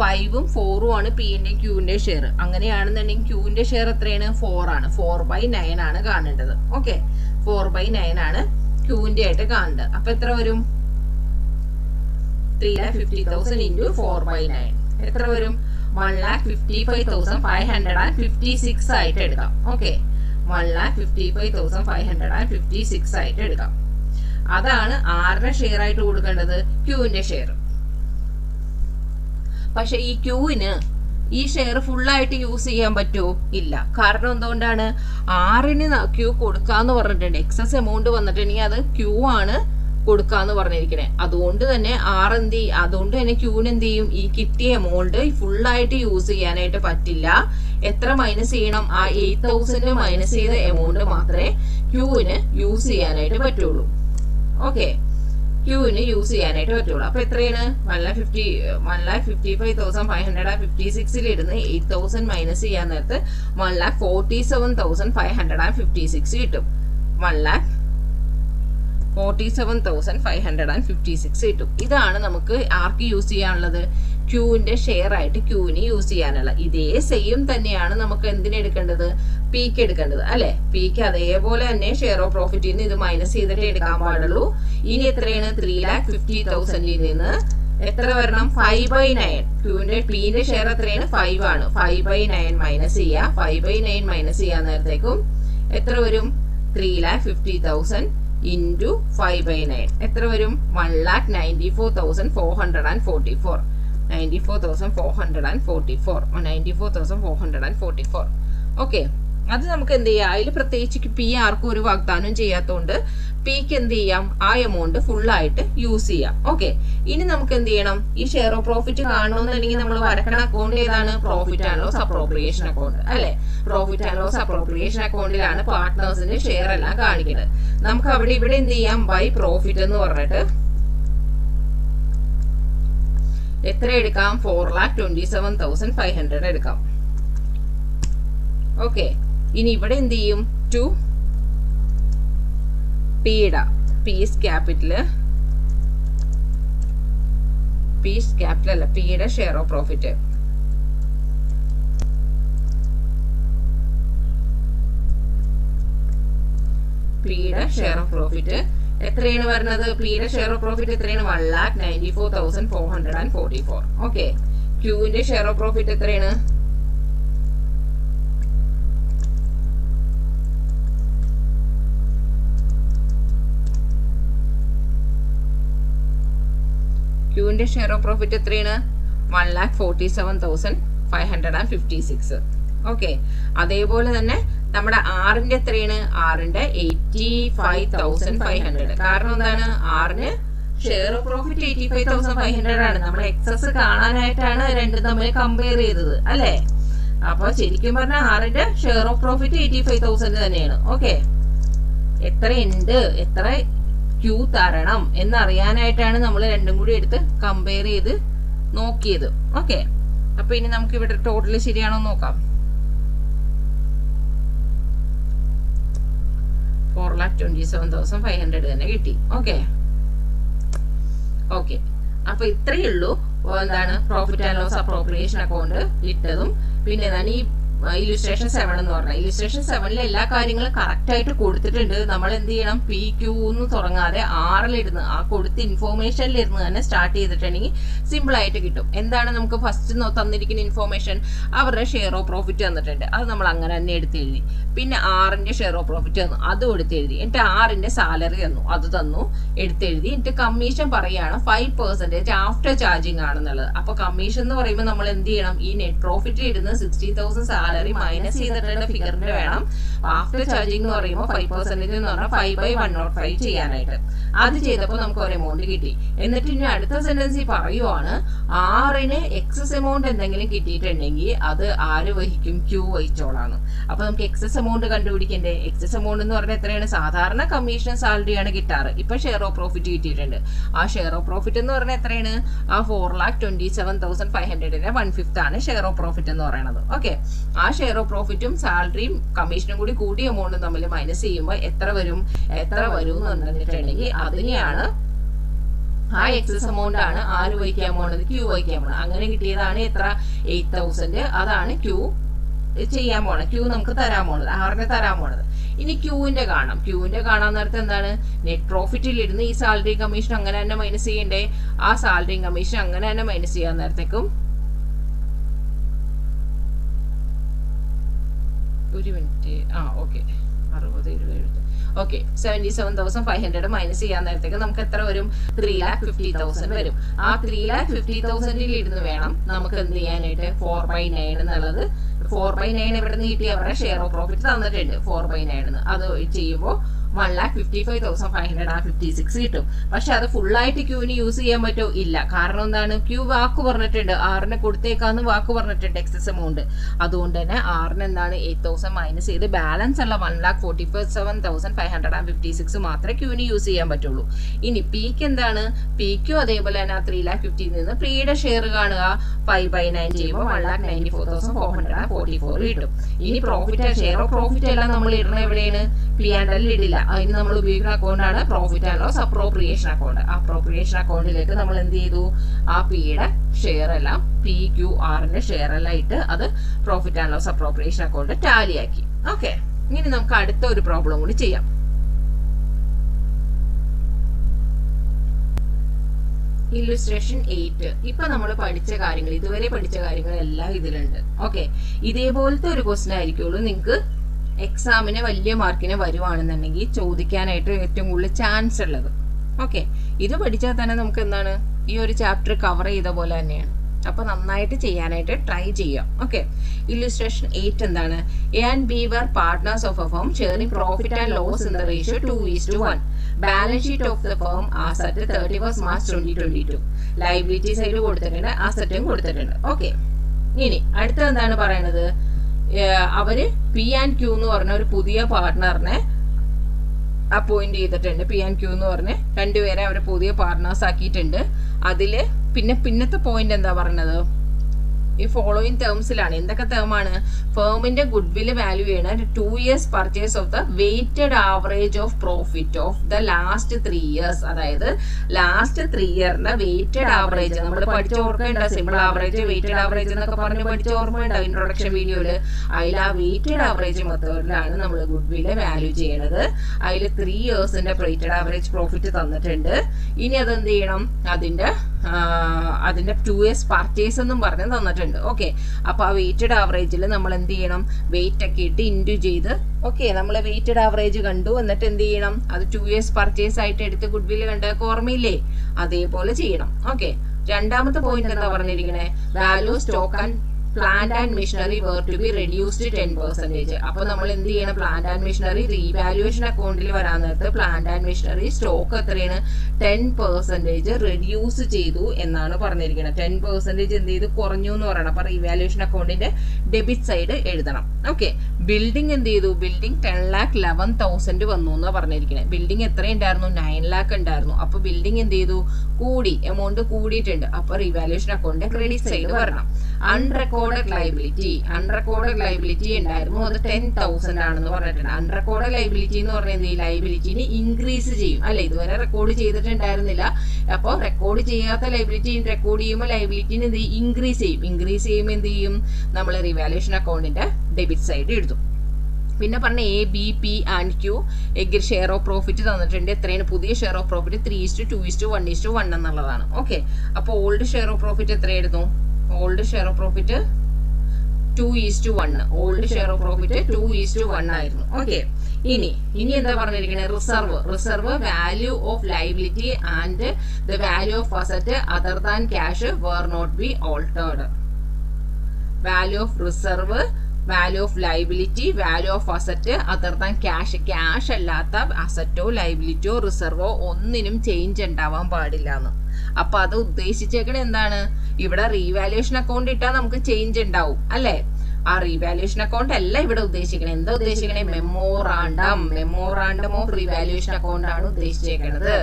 5ഉം 4ഉം ആണ് Pന്റെയും Qന്റെ ഷെയർ. അങ്ങനെയാണെന്നുണ്ടെങ്കിൽ Qന്റെ ഷെയർ എത്രയാണ്? 4 ആണ്. 4/9 ആണ് കാണേണ്ടത്. ഓക്കെ, 4/9 ആണ് Qന്റെ ആയിട്ട് കാണേണ്ടത്. അപ്പൊ എത്ര വരും? 3,50,000 ഇൻറ്റു 4/9 എത്ര വരും? 1,55,556 ആയിട്ട് എടുക്കാം. ഓക്കെ, 1,55,556 ആയിട്ട് എടുക്കാം. അതാണ് ആരുടെ ഷെയർ ആയിട്ട് കൊടുക്കേണ്ടത്? Qന്റെ ഷെയർ. പക്ഷെ ഈ Qന് ഈ ഷെയർ ഫുള്ളായിട്ട് യൂസ് ചെയ്യാൻ പറ്റുമോ? ഇല്ല. കാരണം എന്തുകൊണ്ടാണ്? 6ന് Q കൊടുക്കാന്ന് പറഞ്ഞിട്ടുണ്ട്. എക്സസ് എമൗണ്ട് വന്നിട്ടുണ്ടെങ്കിൽ അത് Q ആണ് കൊടുക്കാന്ന് പറഞ്ഞിരിക്കണേ. അതുകൊണ്ട് തന്നെ അതുകൊണ്ട് തന്നെ Qന് എന്ത് ചെയ്യും? ഈ കിട്ടിയ എമൗണ്ട് ഫുള്ളായിട്ട് യൂസ് ചെയ്യാനായിട്ട് പറ്റില്ല. എത്ര മൈനസ് ചെയ്യണം? ആ 8,000 മൈനസ് ചെയ്ത എമൗണ്ട് മാത്രമേ Qന് യൂസ് ചെയ്യാനായിട്ട് പറ്റുള്ളൂ. ഓക്കെ, Qന് യൂസ് ചെയ്യാനായിട്ട് പറ്റുള്ളൂ. അപ്പൊ എത്രയാണ്? 1,55,556 ഇരുന്ന് 8,000 മൈനസ് ചെയ്യാൻ നേരത്ത് 1,47,556 കിട്ടും. 1,47,556 കിട്ടും. ഇതാണ് നമുക്ക് ആർക്ക് യൂസ് ചെയ്യാനുള്ളത്? Qന്റെ ഷെയർ ആയിട്ട് Qന് യൂസ് ചെയ്യാനുള്ള. ഇതേ സെയിം തന്നെയാണ് നമുക്ക് എന്തിനെടുക്കേണ്ടത്? Pക്ക് എടുക്കേണ്ടത് അല്ലെ? Pക്ക് അതേപോലെ തന്നെ ഷെയർ ഓഫ് പ്രോഫിറ്റിൽ നിന്ന് ഇത് മൈനസ് ചെയ്തിട്ട് എടുക്കാൻ പാടുള്ളൂ. ഇനി എത്രയാണ്? 3,50,000 നിന്ന് എത്ര വരണം? 5/9. Pന്റെ ഷെയർ എത്രയാണ്? 5 ആണ്. 5/9 മൈനസ് ചെയ്യുക. 5/9 മൈനസ് ചെയ്യാൻ നേരത്തേക്കും എത്ര വരും? 3,50,000 ഇൻറ്റു 5/9 എത്ര വരും? 1,94,444. 94,444. ഓക്കെ, അത് നമുക്ക് എന്ത് ചെയ്യാം? അതിൽ പ്രത്യേകിച്ച് പി ആർക്കും ഒരു വാഗ്ദാനം ചെയ്യാത്തതുകൊണ്ട് പിക്ക് എന്ത് ചെയ്യാം? ആ എമൗണ്ട് ഫുള്ളായിട്ട് യൂസ് ചെയ്യാം. ഓക്കെ, ഇനി നമുക്ക് എന്ത് ചെയ്യണം? ഈ ഷെയർ ഓഫ് പ്രോഫിറ്റ് കാണണമെന്നുണ്ടെങ്കിൽ നമ്മൾ വരക്കണ അക്കൗണ്ട് ഏതാണ്? Profit and loss appropriation account അല്ലെ? പ്രോഫിറ്റ് ആൻഡ് ലോസ് അപ്രോപ്രിയേഷൻ അക്കൗണ്ടിലാണ് പാർട്ട്നേഴ്സിന്റെ ഷെയർ എല്ലാം കാണിക്കുന്നത്. നമുക്ക് അവിടെ ഇവിടെ എന്ത് ചെയ്യാം? ബൈ പ്രോഫിറ്റ് എന്ന് പറഞ്ഞിട്ട് എത്ര എടുക്കാം? 4,27,500 എടുക്കാം. ഓക്കെ, ഇനി ഇവിടെ എന്ത് ചെയ്യും? ടു പിയുടെ പീസ് ക്യാപിറ്റൽ അല്ല, പിയുടെ ഷെയർ ഓഫ് പ്രോഫിറ്റ്. പിയുടെ ഷെയർ ഓഫ് പ്രോഫിറ്റ് എത്രയാണ് വരുന്നത്? പിയുടെ ഷെയർ ഓഫ് പ്രോഫിറ്റ് എത്രയാണ്? 1,94,444. ഓക്കെ, ക്യൂവിന്റെ ഷെയർ ഓഫ് പ്രോഫിറ്റ് എത്രയാണ്? ക്യൂവിന്റെ ഷെയർ ഓഫ് പ്രോഫിറ്റ് എത്രയാണ്? 1,47,556. ഓക്കെ, അതേപോലെ തന്നെ നമ്മുടെ ആറിന്റെ എത്രയാണ്? ആറിന്റെ 85,500. കാരണം എന്താണ്? ആറിന് ഷെയർ ഓഫ് പ്രോഫിറ്റ് 85,500 ആണ്. നമ്മൾ എക്സസ് കാണാനായിട്ടാണ് രണ്ടും തമ്മിൽ കമ്പയർ ചെയ്തത് അല്ലെ? അപ്പൊ ശരിക്കും പറഞ്ഞാൽ ആറിന്റെ ഷെയർ ഓഫ് പ്രോഫിറ്റ് 85,000 തന്നെയാണ്. ഓക്കെ, എത്ര ഉണ്ട്, എത്ര ക്യൂ തരണം എന്നറിയാനായിട്ടാണ് നമ്മൾ രണ്ടും കൂടി എടുത്ത് കമ്പയർ ചെയ്ത് നോക്കിയത്. ഓക്കെ, അപ്പൊ ഇനി നമുക്ക് ഇവിടെ ടോട്ടൽ ശരിയാണോ നോക്കാം. 4,27,500 തന്നെ കിട്ടി. ഓക്കെ, അപ്പൊ ഇത്രയേ ഉള്ളൂ. എന്താണ്? Profit and loss appropriation account ഇട്ടതും പിന്നെ എന്താണ് ഈ ഇല്ലുസ്ട്രേഷൻ 7 എന്ന് പറഞ്ഞാൽ ഇല്ലുസ്ട്രേഷൻ 7 എല്ലാ കാര്യങ്ങളും കറക്റ്റ് ആയിട്ട് കൊടുത്തിട്ടുണ്ട്. നമ്മൾ എന്ത് ചെയ്യണം? പി ക്യൂ എന്ന് തുടങ്ങാതെ ആറിലിരുന്ന് ആ കൊടുത്ത ഇൻഫോർമേഷനിലിരുന്ന് തന്നെ സ്റ്റാർട്ട് ചെയ്തിട്ടുണ്ടെങ്കിൽ സിമ്പിൾ ആയിട്ട് കിട്ടും. എന്താണ് നമുക്ക് ഫസ്റ്റ് തന്നിരിക്കുന്ന ഇൻഫോർമേഷൻ? അവരുടെ ഷെയർ ഓഫ് പ്രോഫിറ്റ് തന്നിട്ടുണ്ട്, അത് നമ്മൾ അങ്ങനെ തന്നെ എടുത്തെഴുതി. പിന്നെ ആറിന്റെ ഷെയർ ഓഫ് പ്രോഫിറ്റ് തന്നു, അതും എടുത്തെഴുതി. എന്നിട്ട് ആറിന്റെ സാലറി തന്നു, അത് തന്നു, എടുത്തെഴുതി. എന്നിട്ട് കമ്മീഷൻ പറയുകയാണ് 5% ആഫ്റ്റർ ചാർജിങ് ആണെന്നുള്ളത്. അപ്പൊ കമ്മീഷൻ എന്ന് പറയുമ്പോൾ നമ്മൾ എന്ത് ചെയ്യണം? ഈ നെറ്റ് പ്രോഫിറ്റിൽ ഇരുന്ന് 60,000 സാലറി മൈനസ് ചെയ്തിട്ടുള്ള ഫിഗറിന്റെ വേണം ആഫ്റ്റർ ചാർജിങ് എന്ന് പറയുമ്പോൾ 5% എന്ന് പറഞ്ഞാൽ 5/105 ചെയ്യാനായിട്ട്. അത് ചെയ്തപ്പോൾ നമുക്ക് ഒരു എമൗണ്ട് കിട്ടി. എന്നിട്ട് ഇനി അടുത്ത സെന്റൻസിൽ പറയുവാണ് ആറിന് എക്സസ് എമൗണ്ട് എന്തെങ്കിലും കിട്ടിയിട്ടുണ്ടെങ്കിൽ അത് ആര് വഹിക്കും? ക്യൂ വഹിച്ചോളാണ്. അപ്പൊ നമുക്ക് എക്സസ് എമൗണ്ട് കണ്ടുപിടിക്കണ്ടേ? എക്സസ് എമൗണ്ട് എന്ന് പറഞ്ഞാൽ എത്രയാണ്? സാധാരണ കമ്മീഷൻ സാലറിയാണ് കിട്ടാറ്, ഇപ്പൊ ഷെയർ ഓഫ് പ്രോഫിറ്റ് കിട്ടിയിട്ടുണ്ട്. ആ ഷെയർ ഓഫ് പ്രോഫിറ്റ് എന്ന് പറഞ്ഞാൽ എത്രയാണ്? ആ 4,27,500 1/5 ആണ് ഷെയർ ഓഫ് പ്രോഫിറ്റ് എന്ന് പറയുന്നത്. ഓക്കെ, ആ ഷെയർ ഓഫ് പ്രോഫിറ്റും സാലറിയും കമ്മീഷനും കൂടി കൂടിയ എമൗണ്ടും തമ്മിൽ മൈനസ് ചെയ്യുമ്പോൾ എത്ര വരും എന്ന് പറഞ്ഞിട്ടുണ്ടെങ്കിൽ അതിനെയാണ് ആ എക്സസ് എമൗണ്ട് ആണ് ആര് വഹിക്കാൻ പോണത്? ക്യൂ വഹിക്കാൻ പോണത്. അങ്ങനെ കിട്ടിയതാണ് എത്ര? 8,000. അതാണ് ക്യൂ ചെയ്യാൻ പോണത്, ക്യൂ നമുക്ക് തരാൻ പോണത്, ആറിനെ തരാൻ പോണത്. ഇനി ക്യൂവിന്റെ കാണാം. ക്യൂവിന്റെ കാണാൻ നേരത്തെ എന്താണ്? നെറ്റ് പ്രോഫിറ്റിൽ ഇരുന്ന് ഈ സാലറി കമ്മീഷൻ അങ്ങനെ തന്നെ മൈനസ് ചെയ്യണ്ടേ? ആ സാലറി കമ്മീഷൻ അങ്ങനെ തന്നെ മൈനസ് ചെയ്യാൻ നേരത്തേക്കും ഒരു മിനിറ്റ്. ഓക്കെ, 60, 20. ഓക്കെ, 77,500 മൈനസ് ചെയ്യാൻ നേരത്തേക്ക് നമുക്ക് എത്ര വരും? 3,50,000 വരും. ആ 3,50,000 ഇരുന്ന് വേണം നമുക്ക് എന്ത് ചെയ്യാനായിട്ട്? 4/9 എന്നുള്ളത് 4/9 എവിടെ നിന്ന് കിട്ടി? അവരുടെ ഷെയർ ഓഫ് പ്രോഫിറ്റ് തന്നിട്ടുണ്ട് 4/9. അത് ചെയ്യുമ്പോൾ 1,55,556 കിട്ടും. പക്ഷെ അത് ഫുള്ളായിട്ട് ക്യൂവിന് യൂസ് ചെയ്യാൻ പറ്റുമോ? ഇല്ല. കാരണം എന്താണ്? ക്യൂ വാക്ക് പറഞ്ഞിട്ടുണ്ട്, ആറിന് കൊടുത്തേക്കാന്ന് വാക്ക് പറഞ്ഞിട്ടുണ്ട് എക്സസ് എമൗണ്ട്. അതുകൊണ്ട് തന്നെ ആറിന് എന്താണ് 8,000 മൈനസ് ചെയ്ത് ബാലൻസ് ഉള്ള 1,47,556 മാത്രമേ ക്യൂവിന് യൂസ് ചെയ്യാൻ പറ്റുള്ളൂ. ഇനി പിക്ക് എന്താണ്? പിക്കും അതേപോലെ തന്നെ 3,50,000 നിന്ന് പിയുടെ ഷെയർ കാണുക 5/9 ചെയ്യുമ്പോൾ 1,94,444 കിട്ടും. ഇനി പ്രോഫിറ്റ് ഷെയർ ഓഫ് പ്രോഫിറ്റ് എല്ലാം നമ്മൾ ഇടുന്ന എവിടെയാണ്? പി ആൻഡ് എൽ ഇടില്ല. അതിന് നമ്മൾ ഉപയോഗിക്കുന്ന അക്കൗണ്ടാണ് profit and loss appropriation account. Appropriation അക്കൗണ്ടിലേക്ക് നമ്മൾ എന്ത് ചെയ്തു? ആ പിയുടെ ഷെയർ എല്ലാം PQRന്റെ ഷെയർ എല്ലാം ഇട്ട് അത് profit and loss appropriation account ടാലിയാക്കി. ഓക്കെ, ഇനി നമുക്ക് അടുത്ത ഒരു പ്രോബ്ലം കൂടി ചെയ്യാം. ഇല്ലുസ്ട്രേഷൻ 8. ഇപ്പൊ നമ്മൾ പഠിച്ച കാര്യങ്ങൾ, ഇതുവരെ പഠിച്ച കാര്യങ്ങൾ എല്ലാം ഇതിലുണ്ട്. ഓക്കെ, ഇതേപോലത്തെ ഒരു ക്വസ്റ്റ്യൻ ആയിരിക്കുള്ളൂ നിങ്ങൾക്ക് എക്സാമിന് വലിയ മാർക്കിന് വരുവാണെന്നുണ്ടെങ്കിൽ ചോദിക്കാനായിട്ട് ഏറ്റവും കൂടുതൽ ചാൻസ് ഉള്ളത്. ഓക്കെ, ഇത് പഠിച്ചാൽ തന്നെ നമുക്ക് എന്താണ് ഈ ഒരു ചാപ്റ്റർ കവർ ചെയ്ത പോലെ തന്നെയാണ്. അപ്പൊ നന്നായിട്ട് ചെയ്യാനായിട്ട് ട്രൈ ചെയ്യാം. ഓക്കെ, ഇല്ലുസ്ട്രേഷൻ 8 എന്താണ്? A and B were partners of a firm sharing profit and loss in the ratio 2:1. Balance sheet of the firm as at 31 March 2022. Liability side കൊടുത്തിട്ടുണ്ട്, അസറ്റും കൊടുത്തിട്ടുണ്ട്. ഓക്കെ, ഇനി അടുത്ത എന്താണ് പറയണത്? അവര് P&Q എന്ന് പറഞ്ഞ ഒരു പുതിയ പാർട്ട്ണറിനെ അപ്പോയിന്റ് ചെയ്തിട്ടുണ്ട്. P&Q എന്ന് പറഞ്ഞ് രണ്ടുപേരെ അവർ പുതിയ പാർട്ട്നേഴ്സ് ആക്കിയിട്ടുണ്ട്. അതില് പിന്നത്തെ പോയിന്റ് എന്താ പറഞ്ഞത്? ഈ ഫോളോയിങ് ടേംസിലാണ്. എന്തൊക്കെ ടേമാണ്? ഫേമിന്റെ ഗുഡ് വില് വാല്യൂ ചെയ്യണ 2 years purchase of the weighted average of profit of the last 3 years. അതായത് ലാസ്റ്റ് 3 yearന്റെ വെയ്റ്റഡ് ആവറേജ് നമ്മൾ പഠിച്ച ഓർമ്മയുണ്ടോ? സിമ്പിൾ ആവറേജ്, വെയ്റ്റഡ് ആവറേജ് എന്നൊക്കെ പറഞ്ഞ് പഠിച്ച ഓർമ്മയുണ്ടോ ഇൻട്രൊഡക്ഷൻ വീഡിയോയില്? അതിൽ ആ വെയ്റ്റഡ് ആവറേജ് മെത്തേഡിലാണ് നമ്മൾ ഗുഡ് വില് വാല്യൂ ചെയ്യണത്. അതിൽ 3 yearsന്റെ വെയ്റ്റഡ് ആവറേജ് പ്രോഫിറ്റ് തന്നിട്ടുണ്ട്. ഇനി അതെന്ത് ചെയ്യണം? അതിന്റെ 2 years പർച്ചേസ് എന്നും പറഞ്ഞ് തന്നിട്ടുണ്ട്. ഓക്കെ, അപ്പൊ ആ വെയ്റ്റഡ് ആവറേജിൽ നമ്മൾ എന്ത് ചെയ്യണം? വെയിറ്റ് ഒക്കെ ഇട്ട് ഇൻറ്റു ചെയ്ത്, ഓക്കെ, നമ്മൾ വെയ്റ്റഡ് ആവറേജ് കണ്ടു. എന്നിട്ട് എന്ത് ചെയ്യണം? അത് 2 years പർച്ചേസ് ആയിട്ട് എടുത്ത് ഗുഡ് വില് കണ്ടൊക്കെ ഓർമ്മയില്ലേ? അതേപോലെ ചെയ്യണം. ഓക്കെ, രണ്ടാമത്തെ പോയിന്റ് എന്താ പറഞ്ഞിരിക്കണേ? Value stock and plant and machinery were to be reduced 10%. അപ്പൊ നമ്മൾ എന്ത് ചെയ്യണം? പ്ലാന്റ് ആൻഡ് മെഷീനറി റീവാലുവേഷൻ അക്കൗണ്ടിൽ വരാൻ നേരത്ത് പ്ലാന്റ് ആൻഡ് മെഷീനറി സ്റ്റോക്ക് എത്രയാണ്? 10% റെഡ്യൂസ് ചെയ്തു എന്നാണ് പറഞ്ഞിരിക്കുന്നത്. 10% എന്ത് ചെയ്തു? കുറഞ്ഞു എന്ന് പറയണം. അപ്പൊ റീവാലുവേഷൻ അക്കൗണ്ടിന്റെ ഡെബിറ്റ് സൈഡ് എഴുതണം. ഓക്കെ, ബിൽഡിംഗ് എന്ത് ചെയ്തു? ബിൽഡിംഗ് 10,11,000 വന്നു എന്നാണ് പറഞ്ഞിരിക്കുന്നത്. ബിൽഡിംഗ് എത്ര ഉണ്ടായിരുന്നു? 9 lakh ഉണ്ടായിരുന്നു. അപ്പൊ ബിൽഡിംഗ് എന്ത് ചെയ്തു? കൂടി, എമൗണ്ട് കൂടിയിട്ടുണ്ട്. അപ്പൊ റീവാലുവേഷൻ അക്കൗണ്ടിന്റെ ക്രെഡിറ്റ് സൈഡ് വരണം. അൺറെക്കോർഡഡ് ലൈബിലിറ്റി ഉണ്ടായിരുന്നു, അത് 10,000 ആണെന്ന് പറഞ്ഞിട്ടുണ്ട്. അൺറെക്കോർഡഡ് ലൈബിലിറ്റി എന്ന് പറഞ്ഞാൽ ഈ ലൈബിലിറ്റിനെ ഇൻക്രീസ് ചെയ്യും അല്ലെ? ഇതുവരെ റെക്കോർഡ് ചെയ്തിട്ടുണ്ടായിരുന്നില്ല. അപ്പോൾ റെക്കോർഡ് ചെയ്യാത്ത ലൈബിലിറ്റി റെക്കോർഡ് ചെയ്യുമ്പോൾ ലൈബിലിറ്റിന് എന്ത് ചെയ്യും? ഇൻക്രീസ് ചെയ്യും. ഇൻക്രീസ് ചെയ്യുമ്പോൾ എന്ത് ചെയ്യും? നമ്മൾ റീവാലുവേഷൻ അക്കൗണ്ടിന്റെ ഡെബിറ്റ് സൈഡ് എഴുതും. പിന്നെ പറഞ്ഞ A, B, P and Q share of profit തന്നിട്ടുണ്ട്. എത്രയാണ്? പുതിയ ഷെയർ ഓഫ് പ്രോഫിറ്റ് 3:2:1:1 എന്നുള്ളതാണ്. ഓക്കെ, അപ്പോൾ ഓൾഡ് ഷെയർ ഓഫ് പ്രോഫിറ്റ് എത്രയായിരുന്നു? Old share of profit 2:1. Old share of profit 2:1 ആയിരുന്നു. ഓക്കെ, ഇനി എന്താ പറഞ്ഞിരിക്കുന്നത്? Reserve value of liability and the value of asset other than cash were not be altered. Value of reserve, value of liability, value of asset other than cash. Cash അല്ലാത്ത അസറ്റോ ലൈബിലിറ്റിയോ റിസർവോ ഒന്നിനും ചേഞ്ച് ഉണ്ടാവാൻ പാടില്ല എന്ന്. അപ്പൊ അത് ഉദ്ദേശിച്ചേക്കണ എന്താണ്? ഇവിടെ റീവാലുവേഷൻ അക്കൗണ്ട് ഇട്ടാൽ നമുക്ക് ചേഞ്ച് ഉണ്ടാവും അല്ലെ? ആ റീവാലുവേഷൻ അക്കൗണ്ട് അല്ല ഇവിടെ ഉദ്ദേശിക്കണേ. എന്താ ഉദ്ദേശിക്കണേ? മെമ്മോറാണ്ടം ഓഫ് റീവാലുവേഷൻ അക്കൗണ്ട് ആണ് ഉദ്ദേശിച്ചേക്കണത്.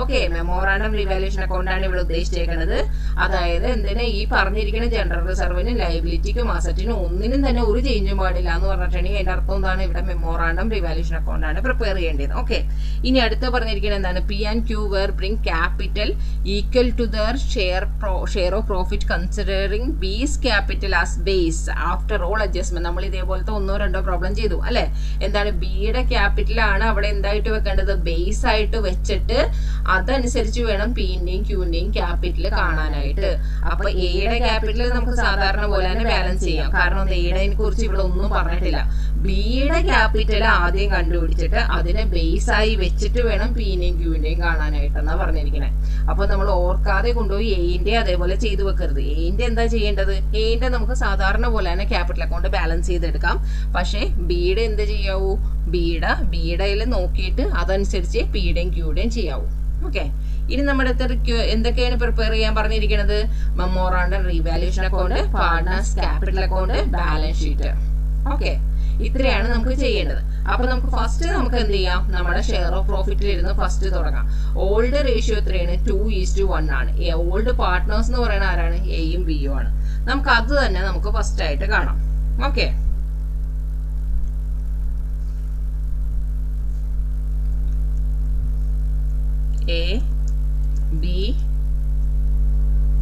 ഓക്കെ, മെമ്മോറാണ്ടം റീവാലുവേഷൻ അക്കൗണ്ട് ആണ് ഇവിടെ ഉദ്ദേശിച്ചേക്കുന്നത്. അതായത് എന്തിനാ ഈ പറഞ്ഞിരിക്കുന്ന ജനറൽ റിസർവിനും ലൈബിലിറ്റിക്കും അസറ്റിനും ഒന്നിനും തന്നെ ഒരു ചേഞ്ചും പാടില്ല എന്ന് പറഞ്ഞിട്ടുണ്ടെങ്കിൽ അതിന്റെ അർത്ഥം എന്താണ്? ഇവിടെ മെമ്മോറാണ്ടം റീവാലുവേഷൻ അക്കൗണ്ട് ആണ് പ്രിപ്പയർ ചെയ്യേണ്ടത്. ഓക്കെ, ഇനി അടുത്ത പറഞ്ഞിരിക്കുന്നത് എന്താണ്? P&Q were bring capital equal to their share of profit considering B's capital as base after all adjustment. നമ്മൾ ഇതേപോലത്തെ 1-2 പ്രോബ്ലം ചെയ്തു അല്ലെ? എന്താണ്? ബിയുടെ ക്യാപിറ്റലാണ് അവിടെ എന്തായിട്ട് വെക്കേണ്ടത്? ബേസ് ആയിട്ട് വെച്ചിട്ട് അതനുസരിച്ച് വേണം പിന്റെയും ക്യൂന്റെയും ക്യാപിറ്റൽ കാണാനായിട്ട്. അപ്പൊ എയുടെ ക്യാപിറ്റൽ നമുക്ക് സാധാരണ പോലെ തന്നെ ബാലൻസ് ചെയ്യാം. കാരണം എയുടെ കുറിച്ച് ഇവിടെ ഒന്നും പറഞ്ഞിട്ടില്ല. ബിയുടെ ക്യാപിറ്റൽ ആദ്യം കണ്ടുപിടിച്ചിട്ട് അതിനെ ബേസ് ആയി വെച്ചിട്ട് വേണം പിന്റെയും ക്യൂന്റെയും കാണാനായിട്ടെന്നാ പറഞ്ഞിരിക്കുന്നത്. അപ്പൊ നമ്മൾ ഓർക്കാതെ കൊണ്ടുപോയി എന്റെ അതേപോലെ ചെയ്തു വെക്കരുത്. എന്റെ എന്താ ചെയ്യേണ്ടത്? എന്റെ നമുക്ക് സാധാരണ പോലെ തന്നെ ക്യാപിറ്റൽ അക്കൗണ്ട് ബാലൻസ് ചെയ്തെടുക്കാം. പക്ഷെ ബിയുടെ എന്ത് ചെയ്യാവൂ? ബിയുടെ നോക്കിയിട്ട് അതനുസരിച്ച് പിയുടെയും ക്യൂയുടെയും ചെയ്യാവൂ. ഓക്കെ, ഇനി നമ്മുടെ എന്തൊക്കെയാണ് പ്രിപ്പയർ ചെയ്യാൻ പറഞ്ഞിരിക്കുന്നത്? Memorandum revaluation account, partners capital account, balance sheet. Okay, ഇത്രയാണ് നമുക്ക് ചെയ്യേണ്ടത്. അപ്പൊ നമുക്ക് ഫസ്റ്റ് നമുക്ക് എന്ത് ചെയ്യാം? നമ്മുടെ ഷെയർ ഓഫ് പ്രോഫിറ്റിൽ ഇരുന്ന് ഫസ്റ്റ് തുടങ്ങാം. ഓൾഡ് റേഷ്യോ എത്രയാണ്? 2:1 ആണ്. ഓൾഡ് പാർട്ട്നേഴ്സ് എന്ന് പറയുന്ന ആരാണ്? എയും ബിയും ആണ്. നമുക്ക് അത് തന്നെ നമുക്ക് ഫസ്റ്റ് ആയിട്ട് കാണാം. Okay, A, B,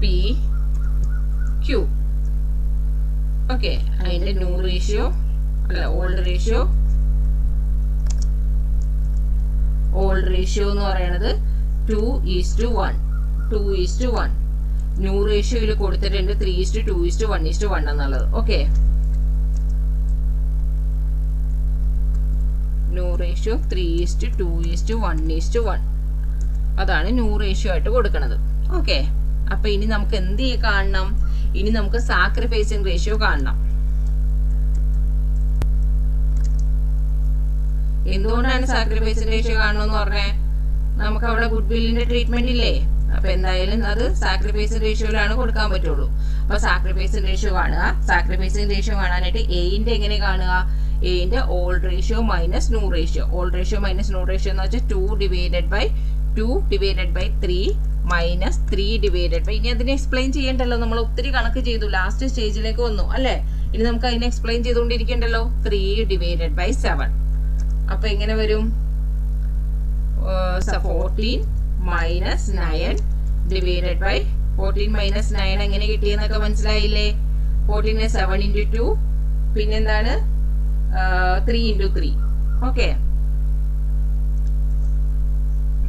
P, Q. Okay, അതിന്റെ ന്യൂ റേഷ്യോ അല്ല ഓൾഡ് റേഷ്യോ എന്ന് പറയുന്നത് 2:1. ന്യൂ റേഷ്യോയിൽ കൊടുത്തിട്ടുണ്ട് 3:2:1:1 എന്നുള്ളത്. Okay, new ratio 3:2:1:1. അതാണ് ന്യൂ റേഷ്യോ ആയിട്ട് കൊടുക്കുന്നത്. ഓക്കെ, അപ്പൊ ഇനി നമുക്ക് എന്ത് കാണണം? ഇനി നമുക്ക് സാക്രിഫൈസിങ് റേഷ്യോ കാണണം. എന്തുകൊണ്ടാണ് സാക്രിഫൈസിങ് റേഷ്യോ കാണണമെന്ന് പറഞ്ഞേ? നമുക്ക് അവിടെ ഗുഡ് വില്ലിന്റെ ട്രീറ്റ്മെന്റ് ഇല്ലേ? അപ്പൊ എന്തായാലും അത് സാക്രിഫൈസിങ് റേഷ്യോയിലാണ് കൊടുക്കാൻ പറ്റുള്ളൂ. അപ്പൊ സാക്രിഫൈസിങ് റേഷ്യോ കാണുക. സാക്രിഫൈസിങ് റേഷ്യോ കാണാനായിട്ട് എന്റെ എങ്ങനെ കാണുക? എന്റെ old ratio minus new ratio. Old ratio minus new ratio എന്ന് വെച്ചാൽ 2/3 മൈനസ് 3/. ഇനി അതിനെ എക്സ്പ്ലെയിൻ ചെയ്യണ്ടല്ലോ, നമ്മൾ ഒത്തിരി കണക്ക് ചെയ്തു, ലാസ്റ്റ് സ്റ്റേജിലേക്ക് വന്നു അല്ലെ? ഇനി നമുക്ക് അതിനെ എക്സ്പ്ലെയിൻ ചെയ്തുകൊണ്ടിരിക്കണ്ടല്ലോ. 3/7. അപ്പൊ എങ്ങനെ വരും? 14 മൈനസ് 9 ഡിവൈഡഡ് ബൈ 14 മൈനസ് 9 എങ്ങനെ കിട്ടിയെന്നൊക്കെ മനസ്സിലായില്ലേ? 14 7 into 2, പിന്നെന്താണ് 3 into 3. Okay,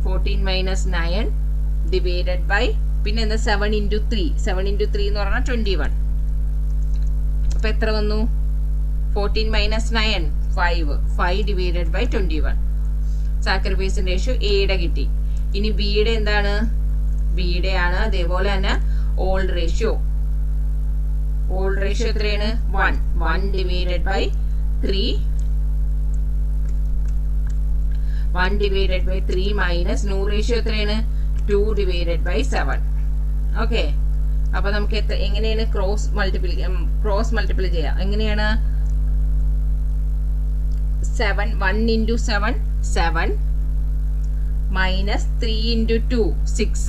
14 minus 9 divided by പിന്നെ 7 into 3. 7 into 3 എന്ന് പറഞ്ഞാൽ 21. അപ്പൊ എത്ര വന്നു? 14 minus 9 5 divided by 21. Sacrificing ratio എയുടെ കിട്ടി. ഇനി ബിയുടെ എന്താണ്? ബിയുടെ ആണ് അതേപോലെ തന്നെ ഓൾഡ് റേഷ്യോ. ഓൾഡ് റേഷ്യോ എത്രയാണ്? 1 divided by 3. 1 divided by 3 minus new ratio എത്രയാണ്? 2 ഡിവൈഡഡ് ബൈ 7. ഓക്കെ, അപ്പൊ നമുക്ക് എങ്ങനെയാണ് ക്രോസ് മൾട്ടിപ്പിൾ ചെയ്യാം? എങ്ങനെയാണ്? 1 into 7 7 minus 3 into 2 6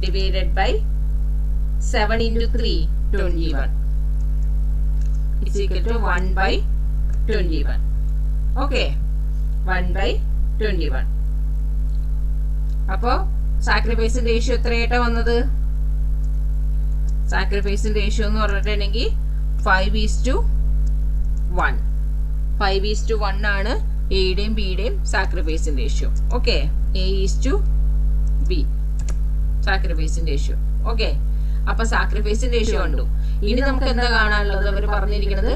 divided by 7 into 3 21 is equal to 1/21. Okay, 1/21. അപ്പോ സാക്രിഫൈസിങ് റേഷ്യോ എത്രയായിട്ടാ വന്നത്? സാക്രിഫൈസിങ് റേഷ്യോ എന്ന് പറഞ്ഞിട്ടുണ്ടെങ്കിൽ 5:1. 5:1 ആണ് എയുടെയും ബിയുടെയും sacrificing ratio. Okay, A:B sacrificing ratio. Okay, അപ്പൊ സാക്രിഫൈസിങ് റേഷ്യോ കണ്ടു. ഇനി നമുക്ക് എന്താ കാണാനുള്ളത്? അവർ പറഞ്ഞിരിക്കുന്നത്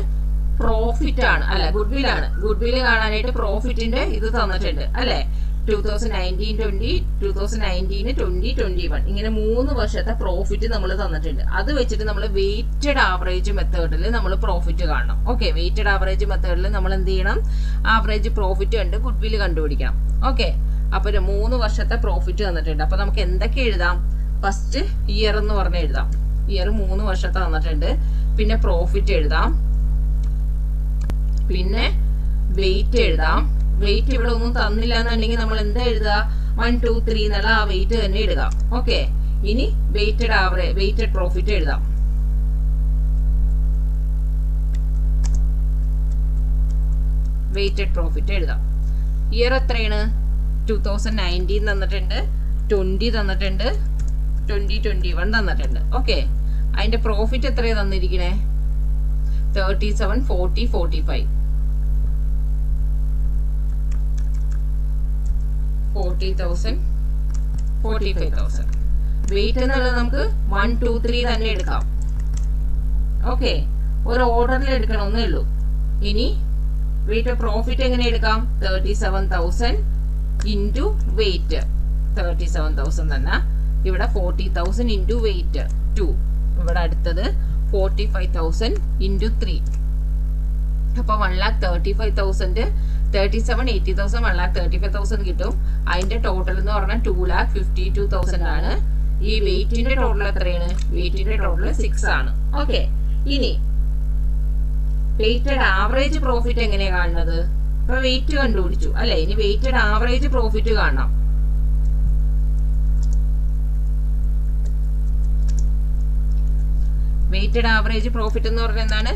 പ്രോഫിറ്റ് ആണ്, അല്ല ഗുഡ് വിൽ ആണ്. ഗുഡ് വിൽ കാണാനായിട്ട് പ്രോഫിറ്റിന്റെ ഇത് തന്നിട്ടുണ്ട് അല്ലെ? 2019-20, 2019-20, 21 ഇങ്ങനെ 3 വർഷത്തെ പ്രോഫിറ്റ് നമ്മൾ തന്നിട്ടുണ്ട്. അത് വെച്ചിട്ട് നമ്മൾ വെയ്റ്റഡ് ആവറേജ് മെത്തേഡിൽ നമ്മൾ പ്രോഫിറ്റ് കാണണം. ഓക്കെ, വെയ്റ്റഡ് ആവറേജ് മെത്തേഡിൽ നമ്മൾ എന്ത് ചെയ്യണം? ആവറേജ് പ്രോഫിറ്റ് കണ്ട് ഗുഡ് വിൽ കണ്ടുപിടിക്കണം. ഓക്കെ, അപ്പൊ 3 വർഷത്തെ പ്രോഫിറ്റ് തന്നിട്ടുണ്ട്. അപ്പൊ നമുക്ക് എന്തൊക്കെ എഴുതാം? ഫസ്റ്റ് ഇയർ എന്ന് പറഞ്ഞ് എഴുതാം. ഇയർ 3 വർഷത്തെ തന്നിട്ടുണ്ട്. പിന്നെ പ്രോഫിറ്റ് എഴുതാം, പിന്നെ വെയിറ്റ് എഴുതാം. വെയിറ്റ് ഇവിടെ ഒന്നും തന്നില്ല എന്നുണ്ടെങ്കിൽ നമ്മൾ എന്താ എഴുതുക? 1 2 3 എന്നുള്ള ആ വെയിറ്റ് തന്നെ എഴുതാം. ഓക്കെ, ഇനി വെയിറ്റഡ് പ്രോഫിറ്റ് എഴുതാം. വെയിറ്റഡ് പ്രോഫിറ്റ് എഴുതാം. ഇയർ എത്രയാണ്? 2019 തന്നിട്ടുണ്ട്, 20 തന്നിട്ടുണ്ട്, 2021 തന്നിട്ടുണ്ട്. ഓക്കെ, അതിന്റെ പ്രോഫിറ്റ് എത്രയാണ് തന്നിരിക്കണേ? 37 40 45 40,000 45,000. വെയിറ്റ് എന്നുള്ളത് നമുക്ക് 1 2 3 തന്നെ എടുക്കാം. ഓക്കെ, ഒരു ഓർഡറിൽ എടുക്കണമെന്നേ ഉള്ളൂ. ഇനി വെയിറ്റ് പ്രോഫിറ്റ് എങ്ങനെ എടുക്കാം? 37,000 ഇൻറ്റു വെയിറ്റ് 37,000 തന്നെ. ഇവിടെ 40,000 ഇൻറ്റു വെയിറ്റ് 2. ഇവിടെ അടുത്തത് 45,000 ഇൻറ്റു 3. അപ്പൊ 1,35,000 37 80,000 1,35,000 കിട്ടും. അതിന്റെ ടോട്ടൽ എന്ന് പറഞ്ഞാൽ 2,52,000 ആണ്. ഈ വെയിറ്റിന്റെ ടോട്ടൽ എത്രയാണ്? വെയിറ്റിന്റെ ടോട്ടൽ 6 ആണ്. ഓക്കെ, ഇനി വെയിറ്റഡ് ആവറേജ് പ്രോഫിറ്റ് എങ്ങനെയാ കാണുന്നത്? ഇപ്പൊ വെയിറ്റ് കണ്ടുപിടിച്ചു അല്ലെ? ഇനി വെയിറ്റഡ് ആവറേജ് പ്രോഫിറ്റ് കാണാം. വെയിറ്റഡ് ആവറേജ് പ്രോഫിറ്റ് എന്ന് പറഞ്ഞാൽ എന്താണ്?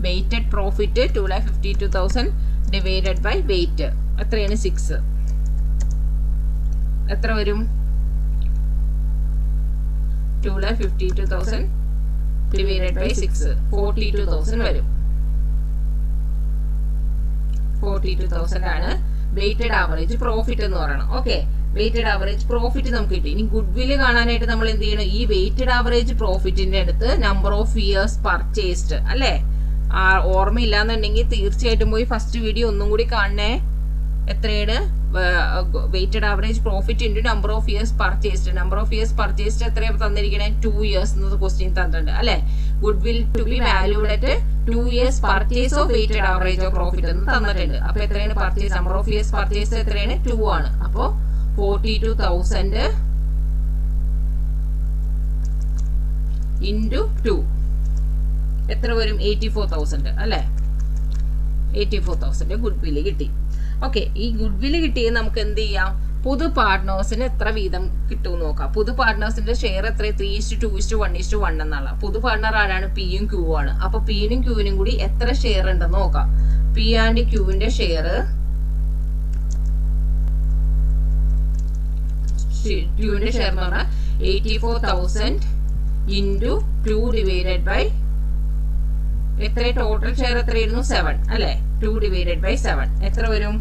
Weighted profit 2,52,000 divided by weight എത്രയാണ്? 6. എത്ര വരും? 2,52,000 ഡിവൈഡഡ് ബൈ 6 42,000 വരും. 42,000 ആണ് വെയിറ്റഡ് ആവറേജ് പ്രോഫിറ്റ് എന്ന് പറയണം. ഓക്കെ, വെയിറ്റഡ് ആവറേജ് പ്രോഫിറ്റ് നമുക്ക് കിട്ടി. ഇനി ഗുഡ് വില്ല് കാണാനായിട്ട് നമ്മൾ എന്ത് ചെയ്യണം? ഈ വെയിറ്റഡ് ആവറേജ് പ്രോഫിറ്റിന്റെ അടുത്ത് നമ്പർ ഓഫ് ഇയേഴ്സ് പർച്ചേസ്ഡ് അല്ലെ? ഓർമ്മയില്ലാന്നുണ്ടെങ്കിൽ തീർച്ചയായിട്ടും പോയി ഫസ്റ്റ് വീഡിയോ ഒന്നും കൂടി കാണണേ. എത്രയാണ് weighted average profit into number of years purchased. Number of years purchased എത്രയാണ് തന്നിരിക്കണേ? 2 years എന്നത് ക്വസ്റ്റ്യൻ തന്നിട്ടുണ്ട് അല്ലെ. Goodwill to be valued at 2 years purchase of weighted average of profit എന്ന് തന്നിട്ടുണ്ട്. അപ്പൊ എത്രയാണ് പർച്ചേസ്? നമ്പർ ഓഫ് ഇയേഴ്സ് പർച്ചേസ് എത്രയാണ്? 2 ആണ്. അപ്പോ 42,000 ഇൻറ്റു 2 എത്ര വരും? 84,000 അല്ലെ. 84,000 ഗുഡ് വില്ല് കിട്ടി. ഓക്കെ, ഈ ഗുഡ് വില്ല് കിട്ടിയത് നമുക്ക് എന്ത് ചെയ്യാം? പുതു പാർട്ട്നേഴ്സിന് എത്ര വീതം കിട്ടും നോക്കാം. പുതു പാർട്ട്നേഴ്സിന്റെ ഷെയർ എത്ര? 3:2:1:1 എന്നുള്ള. പുതു പാർട്ട്ണർ ആരാണ്? പിയും ക്യൂ ആണ്. അപ്പൊ പിയും ക്യൂവിനും കൂടി എത്ര ഷെയർ ഉണ്ടെന്ന് നോക്കാം. പി ആൻഡ് ക്യൂവിന്റെ ഷെയർ, ക്യൂവിന്റെ ഷെയർ എന്ന് പറഞ്ഞാൽ 84,000 ഇൻറ്റു 2 ഡിവൈഡഡ് ബൈ എത്ര? ടോട്ടൽ ഷെയർ എത്രയായിരുന്നു? 7 അല്ലെ. 2 ഡിവൈഡഡ് ബൈ 7 എത്ര വരും?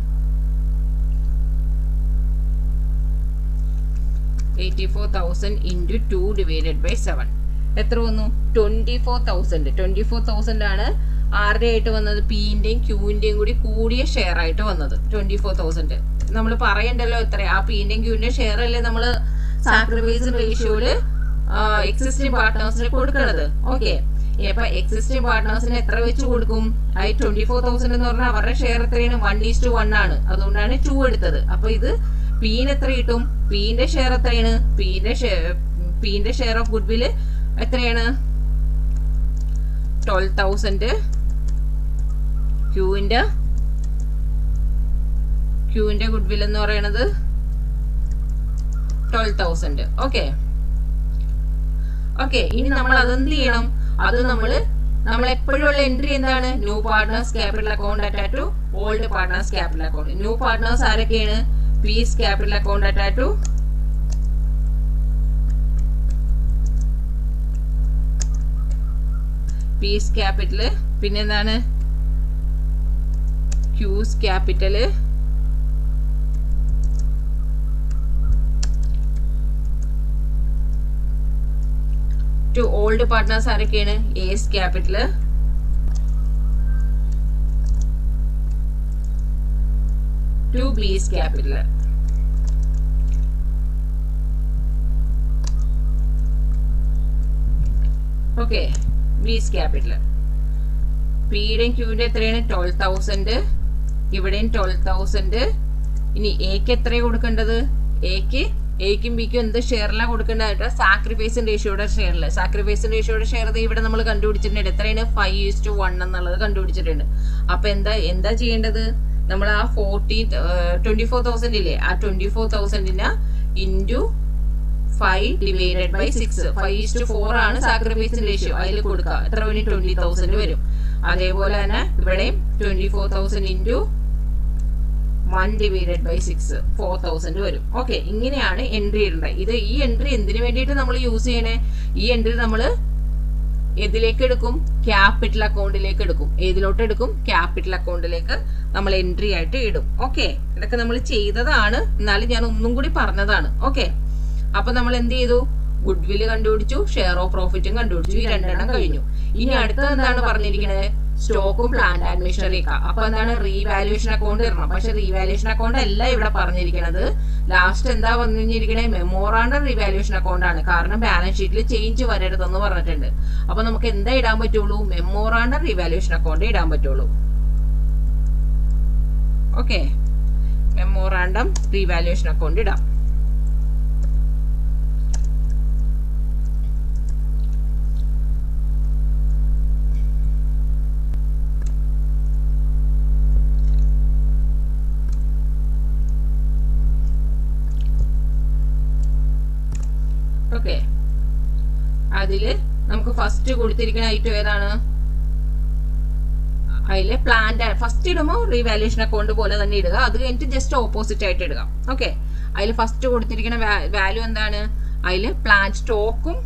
84,000 ഇൻറ്റു 2 ഡിവൈഡഡ് ബൈ 7 എത്ര വന്നു? 24,000. 24,000 ആണ് ആരുടെ ആയിട്ട് വന്നത്? പിന്റെയും ക്യൂവിന്റെയും കൂടി കൂടിയ ഷെയർ ആയിട്ട് വന്നത് 24,000. നമ്മൾ പറയണ്ടല്ലോ എത്ര ആ പിന്റെയും ക്യൂവിന്റെയും ഷെയർ അല്ലേ നമ്മള് സാക്രിഫൈസ് റേഷ്യോയില് എക്സിസ്റ്റിംഗ് പാർട്ട്നേഴ്സിന് കൊടുക്കണത്. ഓക്കെ, അപ്പൊ എക്സിസ്റ്റിംഗ് പാർട്ട്നേഴ്സിന് എത്ര വെച്ച് കൊടുക്കും? 24,000 എന്ന് പറഞ്ഞാൽ അവരുടെ ഷെയർ എത്രയാണ്? 1:1 ആണ്. അതുകൊണ്ടാണ് 2 എടുത്തത്. അപ്പൊ ഇത് പിന് എത്ര കിട്ടും? പിന്റെ ഷെയർ എത്രയാണ്? പിന്റെ ഷെയർ ഓഫ് ഗുഡ് വില് എത്രയാണ്? 12,000. ക്യൂവിന്റെ ഗുഡ് വിൽ എന്ന് പറയുന്നത് 12,000. ഓക്കെ, ഇനി നമ്മൾ അതെന്ത് ചെയ്യണം? അത് നമ്മൾ എപ്പോഴും ഉള്ള എൻട്രി എന്താണ്? New partners capital account attach to old partners capital account. New partners ആരൊക്കെയാണ്? P's capital account attach to P's capital, പിന്നെന്താണ്? Q's capital, to old partners ആരൊക്കെയാണ്? A's capital, to B's capital. Okay, B's capital. പിയുടെയും ക്യൂവിന്റെ എത്രയാണ്? 12,000. ഇവിടെയും 12,000. ഇനി എക്ക് എത്രയാണ് കൊടുക്കേണ്ടത്? എക്കും ബിക്കും എന്ത് ഷെയറിലാണ് കൊടുക്കേണ്ടത്? സാക്രിഫൈസ് റേഷ്യോയുടെ ഷെയറില്. സാക്രിഫൈസ് റേഷ്യോയുടെ ഷെയർ ഇവിടെ നമ്മൾ കണ്ടുപിടിച്ചിട്ടുണ്ട്. എത്രയാണ്? 5:1 എന്നുള്ളത് കണ്ടുപിടിച്ചിട്ടുണ്ട്. അപ്പൊ എന്താ ചെയ്യേണ്ടത്? നമ്മൾ ആ 24,000 ഇല്ലേ, ആ 24,000 ഇൻറ്റു 5 ഡിവൈഡഡ് ബൈ 6. 5:4 ആണ് സാക്രിഫൈസ് റേഷ്യോ. അതിൽ കൊടുക്കുക. എത്ര വരും? 20,000 വരും. അതേപോലെ തന്നെ ഇവിടെ 24,000 ഇൻറ്റു 1 ഡിവൈഡഡ് ബൈ 6 4,000 വരും. ഓക്കെ, ഇങ്ങനെയാണ് എൻട്രി ഇടേണ്ടത്. ഈ എൻട്രി എന്തിനു വേണ്ടിയിട്ട് നമ്മൾ യൂസ് ചെയ്യണേ? ഈ എൻട്രി നമ്മൾ ഏതിലേക്ക് എടുക്കും? ക്യാപിറ്റൽ അക്കൗണ്ടിലേക്ക് എടുക്കും. ഏതിലോട്ട് എടുക്കും? ക്യാപിറ്റൽ അക്കൗണ്ടിലേക്ക് നമ്മൾ എൻട്രി ആയിട്ട് ഇടും. ഓക്കെ, ഇതൊക്കെ നമ്മൾ ചെയ്തതാണ്, എന്നാലും ഞാൻ ഒന്നും കൂടി പറഞ്ഞതാണ്. ഓക്കെ, അപ്പൊ നമ്മൾ എന്ത് ചെയ്തു? ഗുഡ് വില് കണ്ടുപിടിച്ചു, ഷെയർ ഓഫ് പ്രോഫിറ്റും കണ്ടുപിടിച്ചു. ഈ 2 എണ്ണം കഴിഞ്ഞു. ഇനി അടുത്തത് എന്താണ് പറഞ്ഞിരിക്കുന്നത്? സ്റ്റോക്കും പ്ലാന്റ് ആൻഡ് മെഷീനറിയൊക്കെ. അപ്പൊ എന്താണ്? റീവാലുവേഷൻ അക്കൗണ്ട് ഇടണം. പക്ഷെ റീവാലുവേഷൻ അക്കൗണ്ട് അല്ല ഇവിടെ പറഞ്ഞിരിക്കുന്നത്. ലാസ്റ്റ് എന്താ പറഞ്ഞിരിക്കണേ? മെമ്മോറാണ്ടം റീവാലുവേഷൻ അക്കൗണ്ട് ആണ്. കാരണം ബാലൻസ് ഷീറ്റിൽ ചേഞ്ച് വരരുതെന്ന് പറഞ്ഞിട്ടുണ്ട്. അപ്പൊ നമുക്ക് എന്താ ഇടാൻ പറ്റുള്ളൂ? മെമ്മോറാണ്ടം റീവാലുവേഷൻ അക്കൗണ്ട് ഇടാൻ പറ്റുള്ളൂ. ഓക്കെ, മെമ്മോറാണ്ടം റീവാലുവേഷൻ അക്കൗണ്ട് ഇടാം. ഓക്കെ, അതില് നമുക്ക് ഫസ്റ്റ് കൊടുത്തിരിക്കുന്ന ഐറ്റം ഏതാണ്? അതില് പ്ലാന്റ് ഫസ്റ്റ് ഇടുമ്പോൾ റീവാലുവേഷൻ അക്കൗണ്ട് പോലെ തന്നെ ഇടുക. അത് കഴിഞ്ഞിട്ട് ജസ്റ്റ് ഓപ്പോസിറ്റ് ആയിട്ട് ഇടുക. ഓക്കെ, അതിൽ ഫസ്റ്റ് കൊടുത്തിരിക്കുന്ന വാല്യൂ എന്താണ്? അതിൽ പ്ലാന്റ് സ്റ്റോക്കും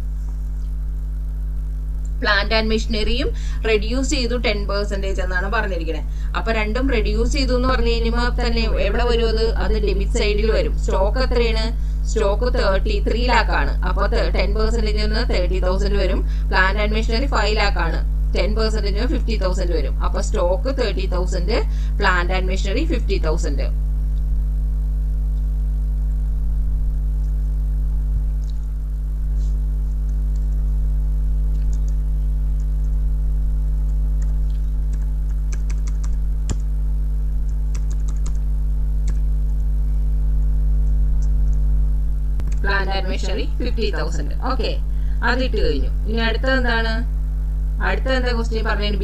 പ്ലാന്റ് ആൻഡ് മെഷീനറിയും റെഡ്യൂസ് ചെയ്തു 10% എന്നാണ് പറഞ്ഞിരിക്കുന്നത്. അപ്പൊ രണ്ടും റെഡ്യൂസ് ചെയ്തു എന്ന് പറഞ്ഞു കഴിയുമ്പോൾ തന്നെ എവിടെ വരും? അത് ഡെബിറ്റ് സൈഡിൽ വരും. സ്റ്റോക്ക് എത്രയാണ്? സ്റ്റോക്ക് 33 lakh ആണ്. അപ്പൊ 10% 30,000 വരും. പ്ലാന്റ് ആൻഡ് മെഷീനറി 5 lakh ആണ്. 10% 50,000 വരും. അപ്പൊ stock 30,000, plant and machinery 50,000. Plant and machinery 50,000. Okay, അതിട്ട് കഴിഞ്ഞു. ഇനി അടുത്തത് എന്താണ്? അടുത്ത എന്താ ക്വസ്റ്റ്യൻ പറഞ്ഞത്?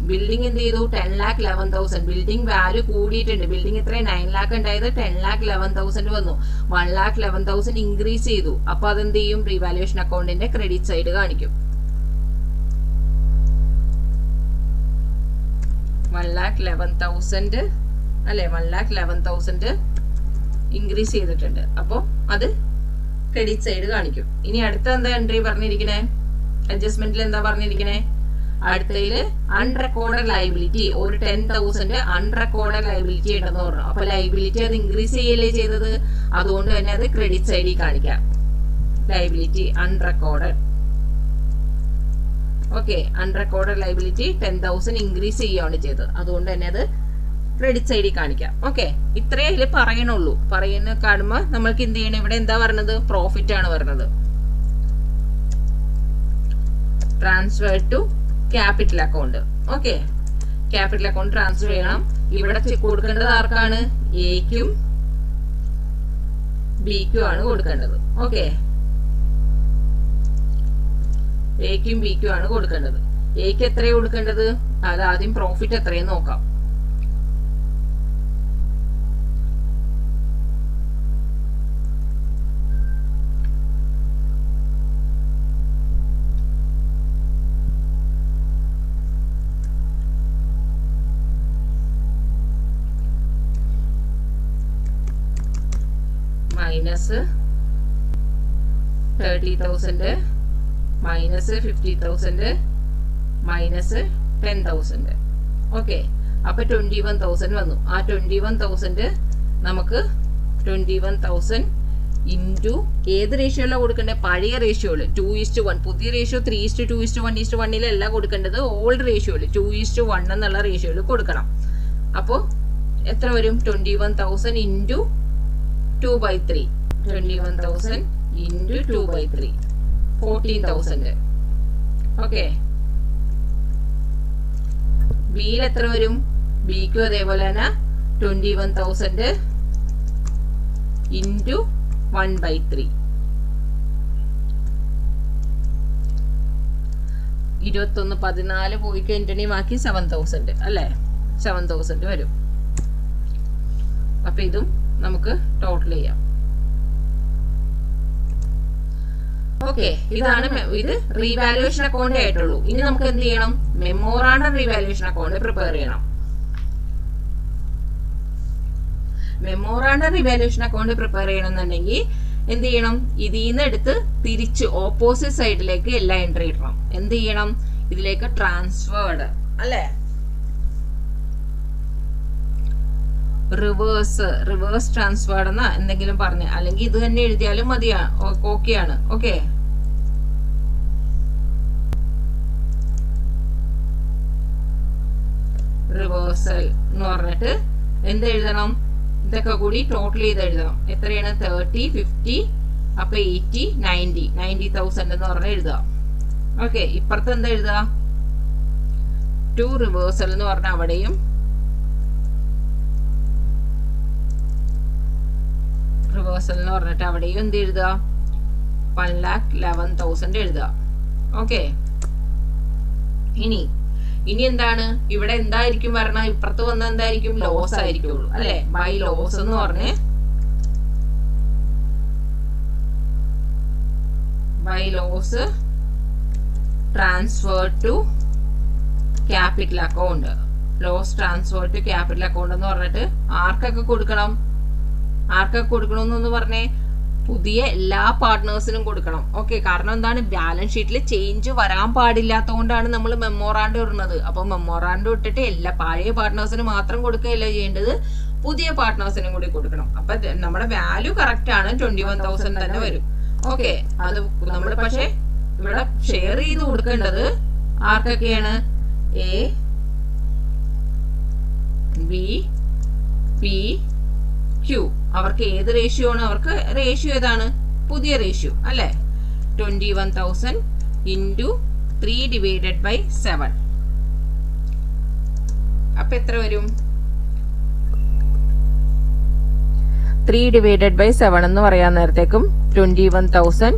ബിൽഡിംഗ് എന്ത് ചെയ്തു? 10,11,000. ബിൽഡിംഗ് വാല്യൂ കൂടിയിട്ടുണ്ട്. ബിൽഡിംഗ് എത്ര? 9 lakh ഉണ്ടായത് 10,11,000 വന്നു. 1,11,000 ഇൻക്രീസ് ചെയ്തു. അപ്പൊ അതെന്ത് ചെയ്യും? റീവാലുവേഷൻ അക്കൗണ്ടിന്റെ ക്രെഡിറ്റ് സൈഡ് കാണിക്കും. 1,11,000 അല്ലെ, 1,11,000 ഇൻക്രീസ് ചെയ്തിട്ടുണ്ട്. അപ്പൊ അത് ക്രെഡിറ്റ് സൈഡ് കാണിക്കും. ഇനി അടുത്ത എന്താ എൻട്രി പറഞ്ഞിരിക്കണേ? അഡ്ജസ്റ്റ്മെന്റിൽ എന്താ പറഞ്ഞിരിക്കണേ? അടുത്തതില് അൺറെക്കോർഡഡ് ലയബിലിറ്റി ഒരു 10,000 അൺറെക്കോർഡഡ് ലയബിലിറ്റി ഉണ്ടെന്ന് പറഞ്ഞു. അപ്പൊ ലയബിലിറ്റി അത് ഇൻക്രീസ് ചെയ്യല്ലേ ചെയ്തത്, അതുകൊണ്ട് തന്നെ അത് ക്രെഡിറ്റ് സൈഡിൽ കാണിക്കാം. Liability unrecorded. Okay, unrecorded liability 10,000 increase ചെയ്യുകയാണ് ചെയ്തത്, അതുകൊണ്ട് തന്നെ അത് ക്രെഡിറ്റ് സൈഡിൽ കാണിക്കാം. ഓക്കെ, ഇത്രയേ അതിൽ പറയണുള്ളൂ. പറയുന്ന കാണുമ്പോൾ നമ്മൾക്ക് എന്ത് ചെയ്യണം? ഇവിടെ എന്താ പറഞ്ഞത്? പ്രോഫിറ്റ് ആണ് പറഞ്ഞത്. Transfer to capital account. Okay, capital account transfer ചെയ്യണം. ഇവിടെ കൊടുക്കേണ്ടത് ആർക്കാണ്? എക്കും ബിക്കും ആണ് കൊടുക്കേണ്ടത്. ഓക്കെ, എക്കും ബിക്കും ആണ് കൊടുക്കേണ്ടത്. എക്ക് എത്രയാണ് കൊടുക്കേണ്ടത്? അത് ആദ്യം പ്രോഫിറ്റ് എത്രയെന്ന് നോക്കാം. Minus 30,000 minus 50,000 minus 10,000. ഓക്കെ, അപ്പൊ 21,000 വന്നു. ആ 21,000 നമുക്ക് 21,000 ഇൻറ്റു ഏത് റേഷ്യോയിലാണ് കൊടുക്കേണ്ടത്? പഴയ റേഷ്യോയില് 2:1. പുതിയ റേഷ്യോ 3:2:1:1 അല്ല കൊടുക്കേണ്ടത്, ഓൾഡ് റേഷ്യോയില് 2:1 എന്നുള്ള റേഷ്യോയില് കൊടുക്കണം. അപ്പോ എത്ര വരും? 21,000 ഇൻറ്റു 2/3. 21,000 ഇൻറ്റു 2/3 14,000. ഓക്കെ, ബിയിൽ എത്ര വരും? ബിക്കും അതേപോലെ തന്നെ 21,000 ഇൻറ്റു 1/3. 21 14 പോയി കഴിഞ്ഞിട്ടുണ്ടെങ്കിൽ ബാക്കി 7,000 അല്ലേ? 7,000 വരും. അപ്പൊ ഇതും നമുക്ക് ടോട്ടൽ ചെയ്യാം. ഓക്കെ, ഇതാണ് ഇത് റീവാലുവേഷൻ അക്കൗണ്ട് ആയിട്ടുള്ളൂ. ഇനി നമുക്ക് എന്ത് ചെയ്യണം? മെമ്മോറാണ്ടം റീവാലുവേഷൻ അക്കൗണ്ട് പ്രിപ്പയർ ചെയ്യണം. മെമ്മോറാണ്ടം റീവാലുവേഷൻ അക്കൗണ്ട് പ്രിപ്പയർ ചെയ്യണമെന്നുണ്ടെങ്കിൽ എന്ത് ചെയ്യണം? ഇതിൽ നിന്ന് എടുത്ത് തിരിച്ച് ഓപ്പോസിറ്റ് സൈഡിലേക്ക് എല്ലാ എൻട്രി ഇടണം. എന്ത് ചെയ്യണം? ഇതിലേക്ക് ട്രാൻസ്ഫേർഡ് അല്ലേ, റിവേഴ്സ് ട്രാൻസ്ഫേർഡ് എന്നാ എന്തെങ്കിലും പറഞ്ഞ്, അല്ലെങ്കിൽ ഇത് തന്നെ എഴുതിയാലും മതിയാണ്. ഓക്കെയാണ്. ഓക്കെ, റിവേഴ്സൽ എന്ന് പറഞ്ഞിട്ട് എന്ത് എഴുതണം? ഇതൊക്കെ കൂടി ടോട്ടൽ ചെയ്ത് എഴുതണം. എത്രയാണ്? 30, 50, അപ്പൊ 80, 90,000 എന്ന് പറഞ്ഞ് എഴുതുക. ഓക്കെ, ഇപ്പുറത്ത് എന്താ എഴുതുക? ടു റിവേഴ്സൽ എന്ന് പറഞ്ഞ അവിടെയും റിവേഴ്സൽ എന്ന് പറഞ്ഞിട്ട് അവിടെയും എന്ത് എഴുതുക? 1,11,000 എഴുതുക. ഓക്കെ, ഇനി എന്താണ് ഇവിടെ എന്തായിരിക്കും വരണം? ഇപ്പുറത്ത് വന്ന എന്തായിരിക്കും? ലോസ് ആയിരിക്കുള്ളൂ അല്ലെ? ബൈ ലോസ് എന്ന് പറഞ്ഞ് by loss transfer to capital account. Loss transfer to capital account എന്ന് പറഞ്ഞിട്ട് ആർക്കൊക്കെ കൊടുക്കണം? കൊടുക്കണമെന്ന് പറഞ്ഞേ? പുതിയ എല്ലാ പാർട്ട്നേഴ്സിനും കൊടുക്കണം. ഓക്കെ, കാരണം എന്താണ്? ബാലൻസ് ഷീറ്റിൽ ചേഞ്ച് വരാൻ പാടില്ലാത്തതുകൊണ്ടാണ് നമ്മൾ മെമ്മോറാണ്ടം ഇടുന്നത്. അപ്പൊ മെമ്മോറാണ്ടം ഇട്ടിട്ട് എല്ലാ പഴയ പാർട്ട്നേഴ്സിന് മാത്രം കൊടുക്കുകയല്ല ചെയ്യേണ്ടത്, പുതിയ പാർട്ട്നേഴ്സിനും കൂടി കൊടുക്കണം. അപ്പൊ നമ്മുടെ വാല്യൂ കറക്റ്റ് ആണ്, 21,000 തന്നെ വരും. ഓക്കെ, അത് നമ്മൾ പക്ഷെ ഇവിടെ ഷെയർ ചെയ്ത് കൊടുക്കേണ്ടത് ആർക്കൊക്കെയാണ്? A B P Q. അവർക്ക് ഏത് റേഷ്യോ ആണ്? അവർക്ക് റേഷ്യോ ഏതാണ്? പുതിയ റേഷ്യോ അല്ലേ? 21,000 ഇൻറ്റു 3 ഡിവൈഡഡ് ബൈ 7. അപ്പൊ എത്ര വരും? 3 ഡിവൈഡഡ് ബൈ 7 എന്ന് പറയാൻ നേരത്തേക്കും 21,000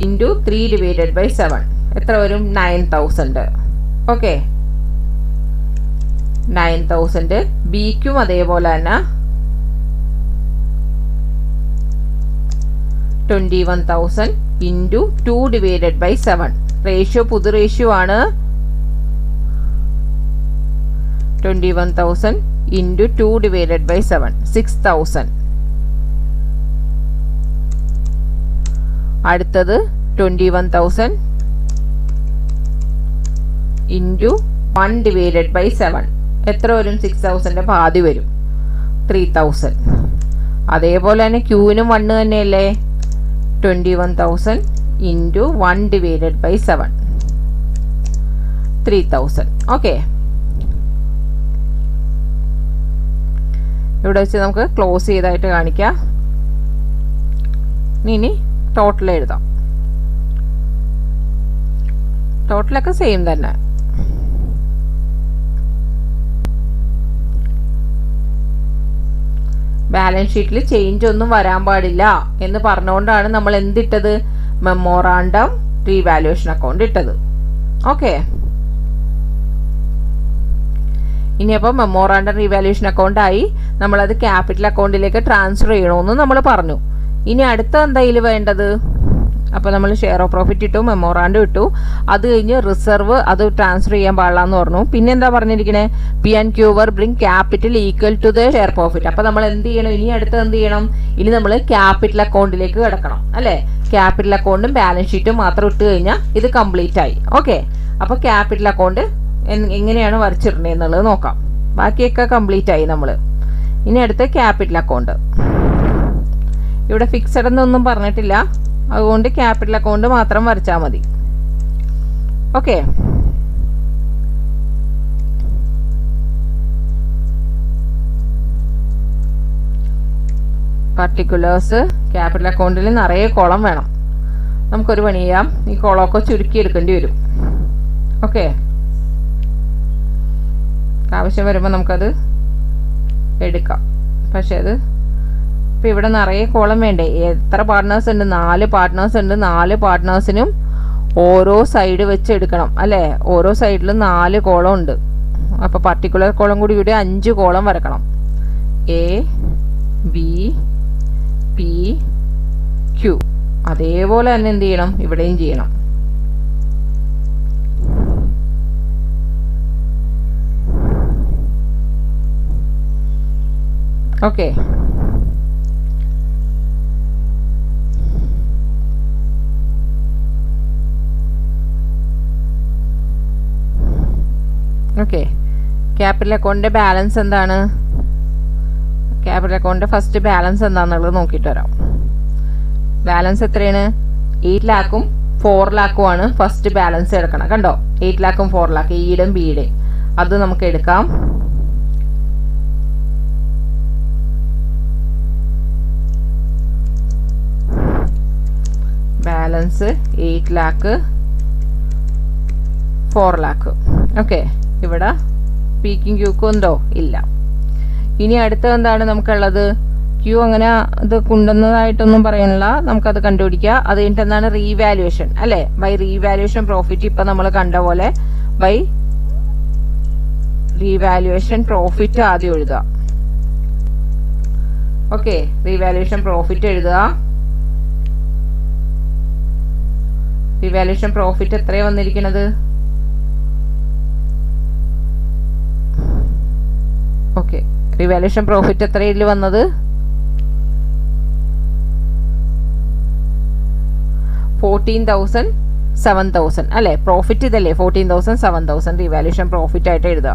ഇൻറ്റു 3 ഡിവൈഡഡ് ബൈ 7 എത്ര വരും? 9,000. ഓക്കെ, 9,000. ബിക്കും അതേപോലെ തന്നെ 21,000 ഇൻറ്റു 2 ഡിവൈഡഡ് ബൈ 7. റേഷ്യോ പുതു റേഷ്യോ ആണ്. 21,000 ഇൻറ്റു 2 ഡിവൈഡഡ് ബൈ 7 6,000. അടുത്തത് 21,000 ഇൻറ്റു 1 ഡിവൈഡഡ് ബൈ 7 എത്ര വരും? 6,000ന്റെ പാതി വരും, 3,000. അതേപോലെ തന്നെ ക്യൂവിനും 1 തന്നെയല്ലേ? 21,000 ഇൻറ്റു 1 ഡിവൈഡഡ് ബൈ 7 3,000. ഓക്കെ, ഇവിടെ വെച്ച് നമുക്ക് ക്ലോസ് ചെയ്തായിട്ട് കാണിക്കാം. ഇനി ടോട്ടൽ എഴുതാം. ടോട്ടലൊക്കെ സെയിം തന്നെ. ബാലൻസ് ഷീറ്റിൽ ചേഞ്ച് ഒന്നും വരാൻ പാടില്ല എന്ന് പറഞ്ഞുകൊണ്ടാണ് നമ്മൾ എന്തിട്ടത്? മെമ്മോറാണ്ടം റീവാലുവേഷൻ അക്കൗണ്ട് ഇട്ടത്. ഓക്കെ, ഇനിയപ്പോൾ മെമ്മോറാണ്ടം റീവാലുവേഷൻ അക്കൗണ്ട് ആയി. നമ്മളത് ക്യാപിറ്റൽ അക്കൗണ്ടിലേക്ക് ട്രാൻസ്ഫർ ചെയ്യണമെന്ന് നമ്മൾ പറഞ്ഞു. ഇനി അടുത്ത എന്തായാലും വേണ്ടത്? അപ്പോൾ നമ്മൾ ഷെയർ ഓഫ് പ്രോഫിറ്റ് ഇട്ടു, മെമ്മോറാണ്ടം ഇട്ടു. അത് കഴിഞ്ഞ് റിസർവ് അത് ട്രാൻസ്ഫർ ചെയ്യാൻ പാടില്ല എന്ന് പറഞ്ഞു. പിന്നെ എന്താ പറഞ്ഞിരിക്കണേ? P and Q were bring capital equal to the share profit. അപ്പോൾ നമ്മൾ എന്ത് ചെയ്യണം? ഇനി അടുത്ത് എന്ത് ചെയ്യണം? ഇനി നമ്മൾ ക്യാപിറ്റൽ അക്കൗണ്ടിലേക്ക് കിടക്കണം അല്ലേ? ക്യാപിറ്റൽ അക്കൗണ്ടും ബാലൻസ് ഷീറ്റും മാത്രം ഇട്ട് കഴിഞ്ഞാൽ ഇത് കംപ്ലീറ്റ് ആയി. ഓക്കെ, അപ്പോൾ ക്യാപിറ്റൽ അക്കൗണ്ട് എങ്ങനെയാണ് വരച്ചിടണേ എന്നുള്ളത് നോക്കാം. ബാക്കിയൊക്കെ കംപ്ലീറ്റ് ആയി നമ്മൾ. ഇനി അടുത്ത് ക്യാപിറ്റൽ അക്കൗണ്ട്. ഇവിടെ ഫിക്സഡ് എന്നൊന്നും പറഞ്ഞിട്ടില്ല, അതുകൊണ്ട് ക്യാപിറ്റൽ അക്കൗണ്ട് മാത്രം വരച്ചാൽ മതി. ഓക്കെ, പർട്ടിക്കുലേഴ്സ് ക്യാപിറ്റൽ അക്കൗണ്ടിൽ നിറയെ കോളം വേണം. നമുക്കൊരു പണി ചെയ്യാം, ഈ കോളമൊക്കെ ചുരുക്കി എടുക്കേണ്ടി വരും. ഓക്കെ, ആവശ്യം വരുമ്പോൾ നമുക്കത് എടുക്കാം. പക്ഷെ അത് ഇപ്പം ഇവിടെ നിറയെ കോളം വേണ്ടേ? എത്ര പാർട്ട്നേഴ്സ് ഉണ്ട്? 4 പാർട്ട്നേഴ്സ് ഉണ്ട്. 4 പാർട്ട്നേഴ്സിനും ഓരോ സൈഡ് വെച്ച് എടുക്കണം അല്ലേ? ഓരോ സൈഡിലും 4 കോളം ഉണ്ട്. അപ്പോൾ പർട്ടിക്കുലർ കോളം കൂടി ഇവിടെ 5 കോളം വരക്കണം. A B P Q. അതേപോലെ തന്നെ എന്ത് ചെയ്യണം? ഇവിടെയും ചെയ്യണം. Okay, okay. ക്യാപിറ്റൽ അക്കൗണ്ടിന്റെ ബാലൻസ് എന്താണ്? ക്യാപിറ്റൽ അക്കൗണ്ടിന്റെ ഫസ്റ്റ് ബാലൻസ് എന്താണെന്നുള്ളത് നോക്കിയിട്ട് വരാം. ബാലൻസ് എത്രയാണ്? 8 lakhും 4 lakhും ആണ് ഫസ്റ്റ് ബാലൻസ് എടുക്കണം. കണ്ടോ? 8 lakhും 4 lakh, ഇയുടെയും ബിയുടെയും. അത് നമുക്ക് എടുക്കാം. Balance 8 lakh 4 lakh. ഓക്കെ, ഇവിടെ പീക്കും ക്യൂക്കും ഉണ്ടോ? ഇല്ല. ഇനി അടുത്ത എന്താണ് നമുക്കുള്ളത്? ക്യൂ അങ്ങനെ ഇത് കൊണ്ടുവന്നതായിട്ടൊന്നും പറയാനില്ല, നമുക്കത് കണ്ടുപിടിക്കുക. അത് കഴിഞ്ഞിട്ട് എന്താണ്? റീവാലുവേഷൻ അല്ലേ? By revaluation profit. ഇപ്പം നമ്മൾ കണ്ട പോലെ ബൈ റീവാലുവേഷൻ പ്രോഫിറ്റ് ആദ്യം എഴുതുക. ഓക്കെ, റീവാലുവേഷൻ പ്രോഫിറ്റ് എഴുതുക. റീവാലുവേഷൻ പ്രോഫിറ്റ് എത്രയാണ് വന്നിരിക്കുന്നത്? ഓക്കെ, റിവാലുവേഷൻ പ്രോഫിറ്റ് എത്രയിൽ വന്നത്? 14,000 7,000 അല്ലേ? പ്രോഫിറ്റ് ഇതല്ലേ? 14,000 7,000 റിവാലുവേഷൻ പ്രോഫിറ്റ് ആയിട്ട് എഴുതുക.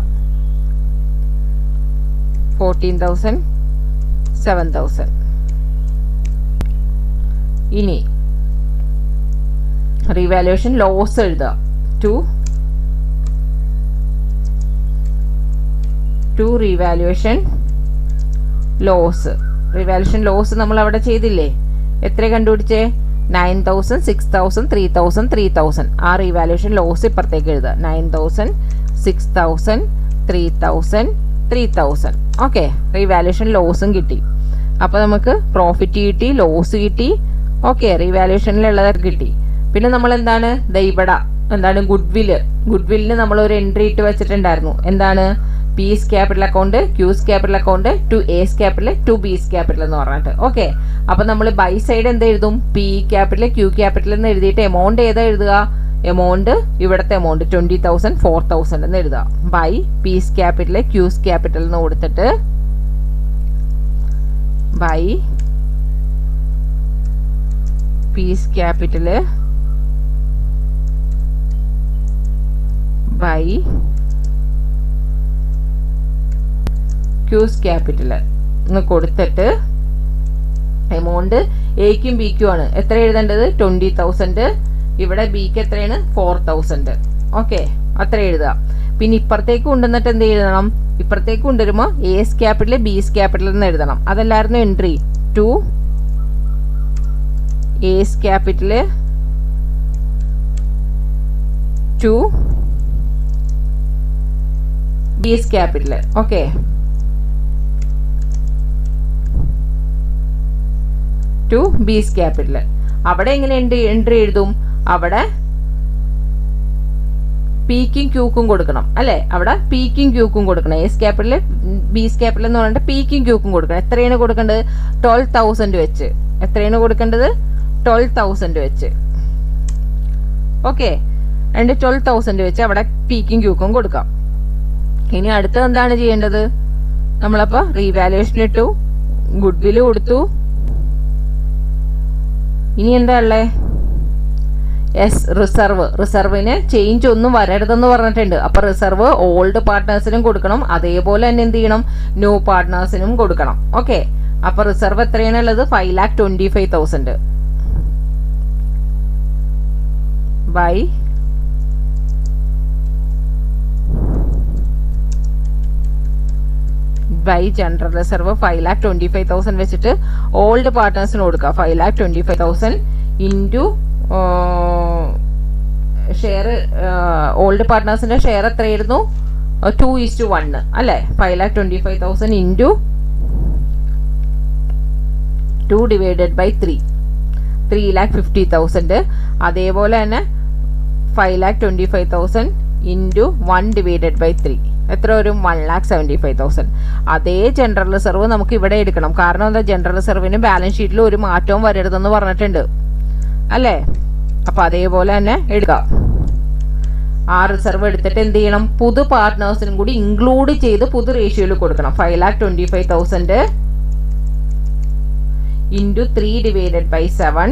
14,000 7,000. ഇനി റിവാലുവേഷൻ ലോസ് എഴുതുക. 2 to revaluation loss. Revaluation loss നമ്മൾ അവിടെ ചെയ്തില്ലേ? എത്ര കണ്ടുപിടിച്ചേ? 9,000, 6,000, 3,000, 3,000. ആ റീവാലുവേഷൻ ലോസ് ഇപ്പുറത്തേക്ക് എഴുതുക. 9,000, 6,000, 3,000, 3,000. ഓക്കെ, റീവാലുവേഷൻ ലോസും കിട്ടി. അപ്പോൾ നമുക്ക് പ്രോഫിറ്റ് കിട്ടി, ലോസ് കിട്ടി. ഓക്കെ, റീവാലുവേഷനിലുള്ളത് കിട്ടി. പിന്നെ നമ്മൾ എന്താണ് ഇവിടെ എന്താണ് ഗുഡ്വില്ലിന് നമ്മൾ ഒരു എൻട്രി ഇട്ട് വെച്ചിട്ടുണ്ടായിരുന്നു. എന്താണ്? P's capital account, Q's capital account, to S capital, to B's capital എന്ന് പറഞ്ഞിട്ട്. ഓക്കെ, അപ്പൊ നമ്മൾ ബൈ സൈഡ് എന്ത് എഴുതും? പി ക്യാപിറ്റൽ, ക്യൂ ക്യാപിറ്റൽ എന്ന് എഴുതിയിട്ട് എമൗണ്ട് ഏതാ എഴുതുക? എമൗണ്ട് ഇവിടുത്തെ എമൗണ്ട് 20,000, 4,000 എന്ന് എഴുതുക. By P's capital, Q's capital എന്ന് കൊടുത്തിട്ട് by P's capital by Q's capital എന്ന് കൊടുത്തിട്ട് എമൗണ്ട് എക്കും ബിക്കും ആണ് എത്ര എഴുതേണ്ടത്? 20,000. ഇവിടെ ബിക്ക് എത്രയാണ്? 4,000. ഓക്കെ, അത്ര എഴുതുക. പിന്നെ ഇപ്പുറത്തേക്ക് കൊണ്ടുവന്നിട്ട് എന്ത് എഴുതണം? ഇപ്പുറത്തേക്ക് കൊണ്ടുവരുമ്പോൾ എസ് ക്യാപിറ്റൽ, ബീസ് ക്യാപിറ്റൽ എന്ന് എഴുതണം. അതല്ലായിരുന്നു entry. To S capital, to B's capital. Okay, to B's capital. അവിടെ എങ്ങനെ എൻട്രി എഴുതും? അവിടെ പിക്കും ക്യൂക്കും കൊടുക്കണം അല്ലെ? അവിടെ പിക്കും ക്യൂക്കും കൊടുക്കണം. എസ് ക്യാപിറ്റൽ, ബീസ് ക്യാപിറ്റൽ എന്ന് പറഞ്ഞിട്ട് പിക്കും ക്യൂക്കും കൊടുക്കണം. എത്രയാണ് കൊടുക്കേണ്ടത്? 12,000 വെച്ച്. എത്രയാണ് കൊടുക്കേണ്ടത്? 12,000 വെച്ച്. ഓക്കെ, രണ്ട് 12,000 വെച്ച് അവിടെ പിക്കും ക്യൂക്കും കൊടുക്കാം. ഇനി അടുത്ത എന്താണ് ചെയ്യേണ്ടത്? നമ്മളപ്പോ റീവാലുവേഷൻ ഇട്ടു, ഗുഡ്വില് കൊടുത്തു. ഇനി എന്താ ഉള്ളേ? റിസർവിന് ചേഞ്ച് ഒന്നും വരരുതെന്ന് പറഞ്ഞിട്ടുണ്ട്. അപ്പൊ റിസർവ് ഓൾഡ് പാർട്ട്നേഴ്സിനും കൊടുക്കണം, അതേപോലെ തന്നെ എന്ത് ചെയ്യണം? ന്യൂ പാർട്ട്നേഴ്സിനും കൊടുക്കണം. ഓക്കെ, അപ്പൊ റിസർവ് എത്രയാണ് ഉള്ളത്? 5,25,000 ബൈ ജനറൽ റിസർവ് 5,25,000 വെച്ചിട്ട് ഓൾഡ് പാർട്ട്നേഴ്സിന് കൊടുക്കുക. 5,25,000 ഇൻറ്റു ഷെയർ. ഓൾഡ് പാർട്ട്നേഴ്സിന്റെ ഷെയർ എത്രയായിരുന്നു? 2:1 അല്ലെ? 5,25,000 ഇൻറ്റു 2 ഡിവൈഡഡ് ബൈ 3, 3,50,000. അതേപോലെ തന്നെ 5,25,000 ഇൻറ്റു 1 ഡിവൈഡഡ് ബൈ 3 എത്ര വരും? 1,75,000. അതേ ജനറൽ റിസർവ് നമുക്ക് ഇവിടെ എടുക്കണം. കാരണം എന്താ? ജനറൽ റിസർവിന് ബാലൻസ് ഷീറ്റിൽ ഒരു മാറ്റവും വരരുതെന്ന് പറഞ്ഞിട്ടുണ്ട് അല്ലേ? അപ്പൊ അതേപോലെ തന്നെ എടുക്കാം. ആ റിസർവ് എടുത്തിട്ട് എന്ത് ചെയ്യണം? പുതു പാർട്ട്നേഴ്സിനും കൂടി ഇൻക്ലൂഡ് ചെയ്ത് പുതു റേഷ്യോയിൽ കൊടുക്കണം. 5,25,000 into 3 divided by 7,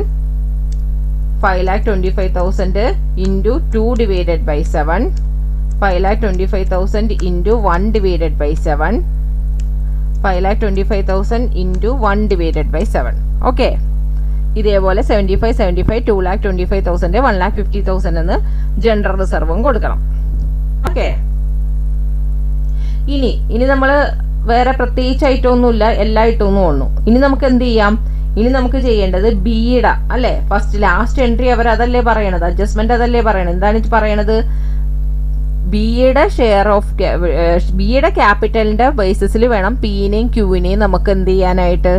5,25,000 into 2 divided by 7, 5,25,000 into 1 divided by 7, 5,25,000 into 1 divided by 7. Okay, ഇതേപോലെ 75, 75, 2,25,000, 1,50,000 എന്ന് ജനറൽ റിസർവും കൊടുക്കണം. ഓക്കെ, ഇനി നമ്മൾ വേറെ പ്രത്യേകിച്ച് ഐറ്റമൊന്നുമില്ല, എല്ലാ ഐറ്റമൊന്നും ഉള്ളൂ. ഇനി നമുക്ക് എന്ത് ചെയ്യാം? ഇനി നമുക്ക് ചെയ്യേണ്ടത് ബിയുടെ അല്ലെ? ലാസ്റ്റ് എൻട്രി അവർ അതല്ലേ പറയണത്? അഡ്ജസ്റ്റ്മെന്റ് അതല്ലേ പറയണത്? എന്താണ് പറയണത്? ബിയുടെ ഷെയർ ഓഫ് ബിയുടെ ക്യാപിറ്റലിന്റെ ബേസിസിൽ വേണം പിനെയും ക്യൂവിനെയും നമുക്ക് എന്ത് ചെയ്യാനായിട്ട്?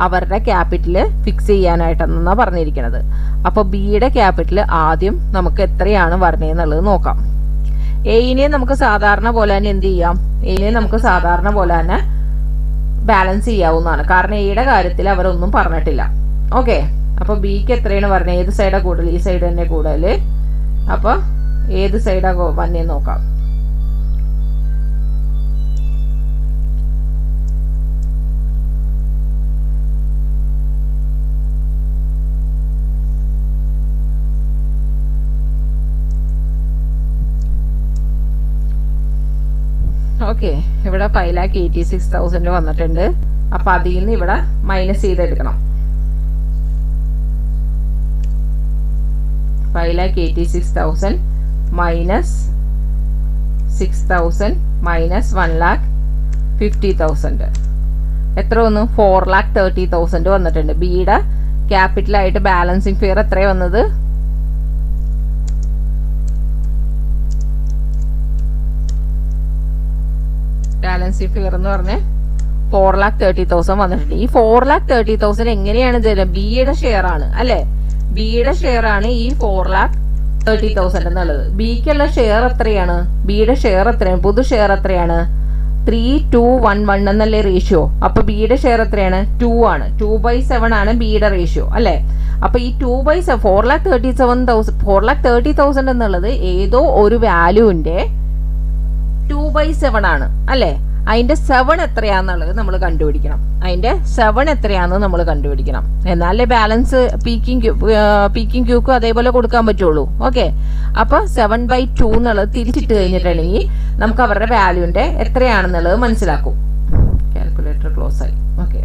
അവരുടെ ക്യാപിറ്റല് ഫിക്സ് ചെയ്യാനായിട്ടെന്നാ പറഞ്ഞിരിക്കുന്നത്. അപ്പൊ ബിയുടെ ക്യാപിറ്റൽ ആദ്യം നമുക്ക് എത്രയാണ് വരണേന്നുള്ളത് നോക്കാം. എയിനെ നമുക്ക് സാധാരണ പോലെ തന്നെ എന്ത് ചെയ്യാം? എയിനെ നമുക്ക് സാധാരണ പോലെ തന്നെ ബാലൻസ് ചെയ്യാവുന്നതാണ്. കാരണം എയുടെ കാര്യത്തിൽ അവരൊന്നും പറഞ്ഞിട്ടില്ല. ഓക്കെ, അപ്പൊ ബിക്ക് എത്രയാണ് പറഞ്ഞത്? ഏത് സൈഡാ കൂടുതൽ? ഈ സൈഡ് തന്നെ കൂടുതൽ. അപ്പൊ ഏത് സൈഡാ വന്നേ നോക്കാം. ഓക്കെ, ഇവിടെ 5,86,000 വന്നിട്ടുണ്ട്. അപ്പൊ അതിൽ നിന്ന് ഇവിടെ മൈനസ് ചെയ്തെടുക്കണം. 5,86,000 മൈനസ് 6,000 മൈനസ് 1,00,000 50,000. എത്ര വന്നു? 4,30,000 വന്നിട്ടുണ്ട്. ബിയുടെ ക്യാപിറ്റലായിട്ട് ബാലൻസിങ് ഫിയർ എത്രയാണ് വന്നത്? ബാലൻസിങ് ഫിയർ എന്ന് പറഞ്ഞ് 4,30,000 വന്നിട്ടുണ്ട്. ഈ 4,30,000 എങ്ങനെയാണ് തരുന്നത്? ബിയുടെ ഷെയർ ആണ് അല്ലെ? ബിയുടെ ഷെയർ ആണ് ഈ 4,30,000 എന്നുള്ളത്. ബിക്കുള്ള ഷെയർ എത്രയാണ്? ബിയുടെ ഷെയർ എത്രയാണ്? പൊതു ഷെയർ എത്രയാണ്? 3:2:1 എന്നല്ലേ റേഷ്യോ? അപ്പൊ ബിയുടെ ഷെയർ എത്രയാണ്? 2 ആണ്. 2/7 ആണ് ബിയുടെ റേഷ്യോ അല്ലെ? അപ്പൊ ഈ 2/7 4,30,000 എന്നുള്ളത് ഏതോ ഒരു വാല്യൂവിന്റെ 2/7 ആണ് അല്ലെ? അതിന്റെ 7 എത്രയാന്നുള്ളത് നമ്മൾ കണ്ടുപിടിക്കണം. അതിന്റെ 7 എത്രയാന്ന് നമ്മൾ കണ്ടുപിടിക്കണം. എന്നാലേ ബാലൻസ് പീക്കിംഗ് ക്യൂക്കും അതേപോലെ കൊടുക്കാൻ പറ്റുള്ളൂ. ഓക്കെ, അപ്പൊ 7/2 എന്നുള്ളത് തിരിച്ചിട്ട് കഴിഞ്ഞിട്ടുണ്ടെങ്കിൽ നമുക്ക് അവരുടെ വാല്യൂന്റെ എത്രയാണെന്നുള്ളത് മനസ്സിലാക്കും. കാൽക്കുലേറ്റർ ക്ലോസ് ആയി. ഓക്കെ,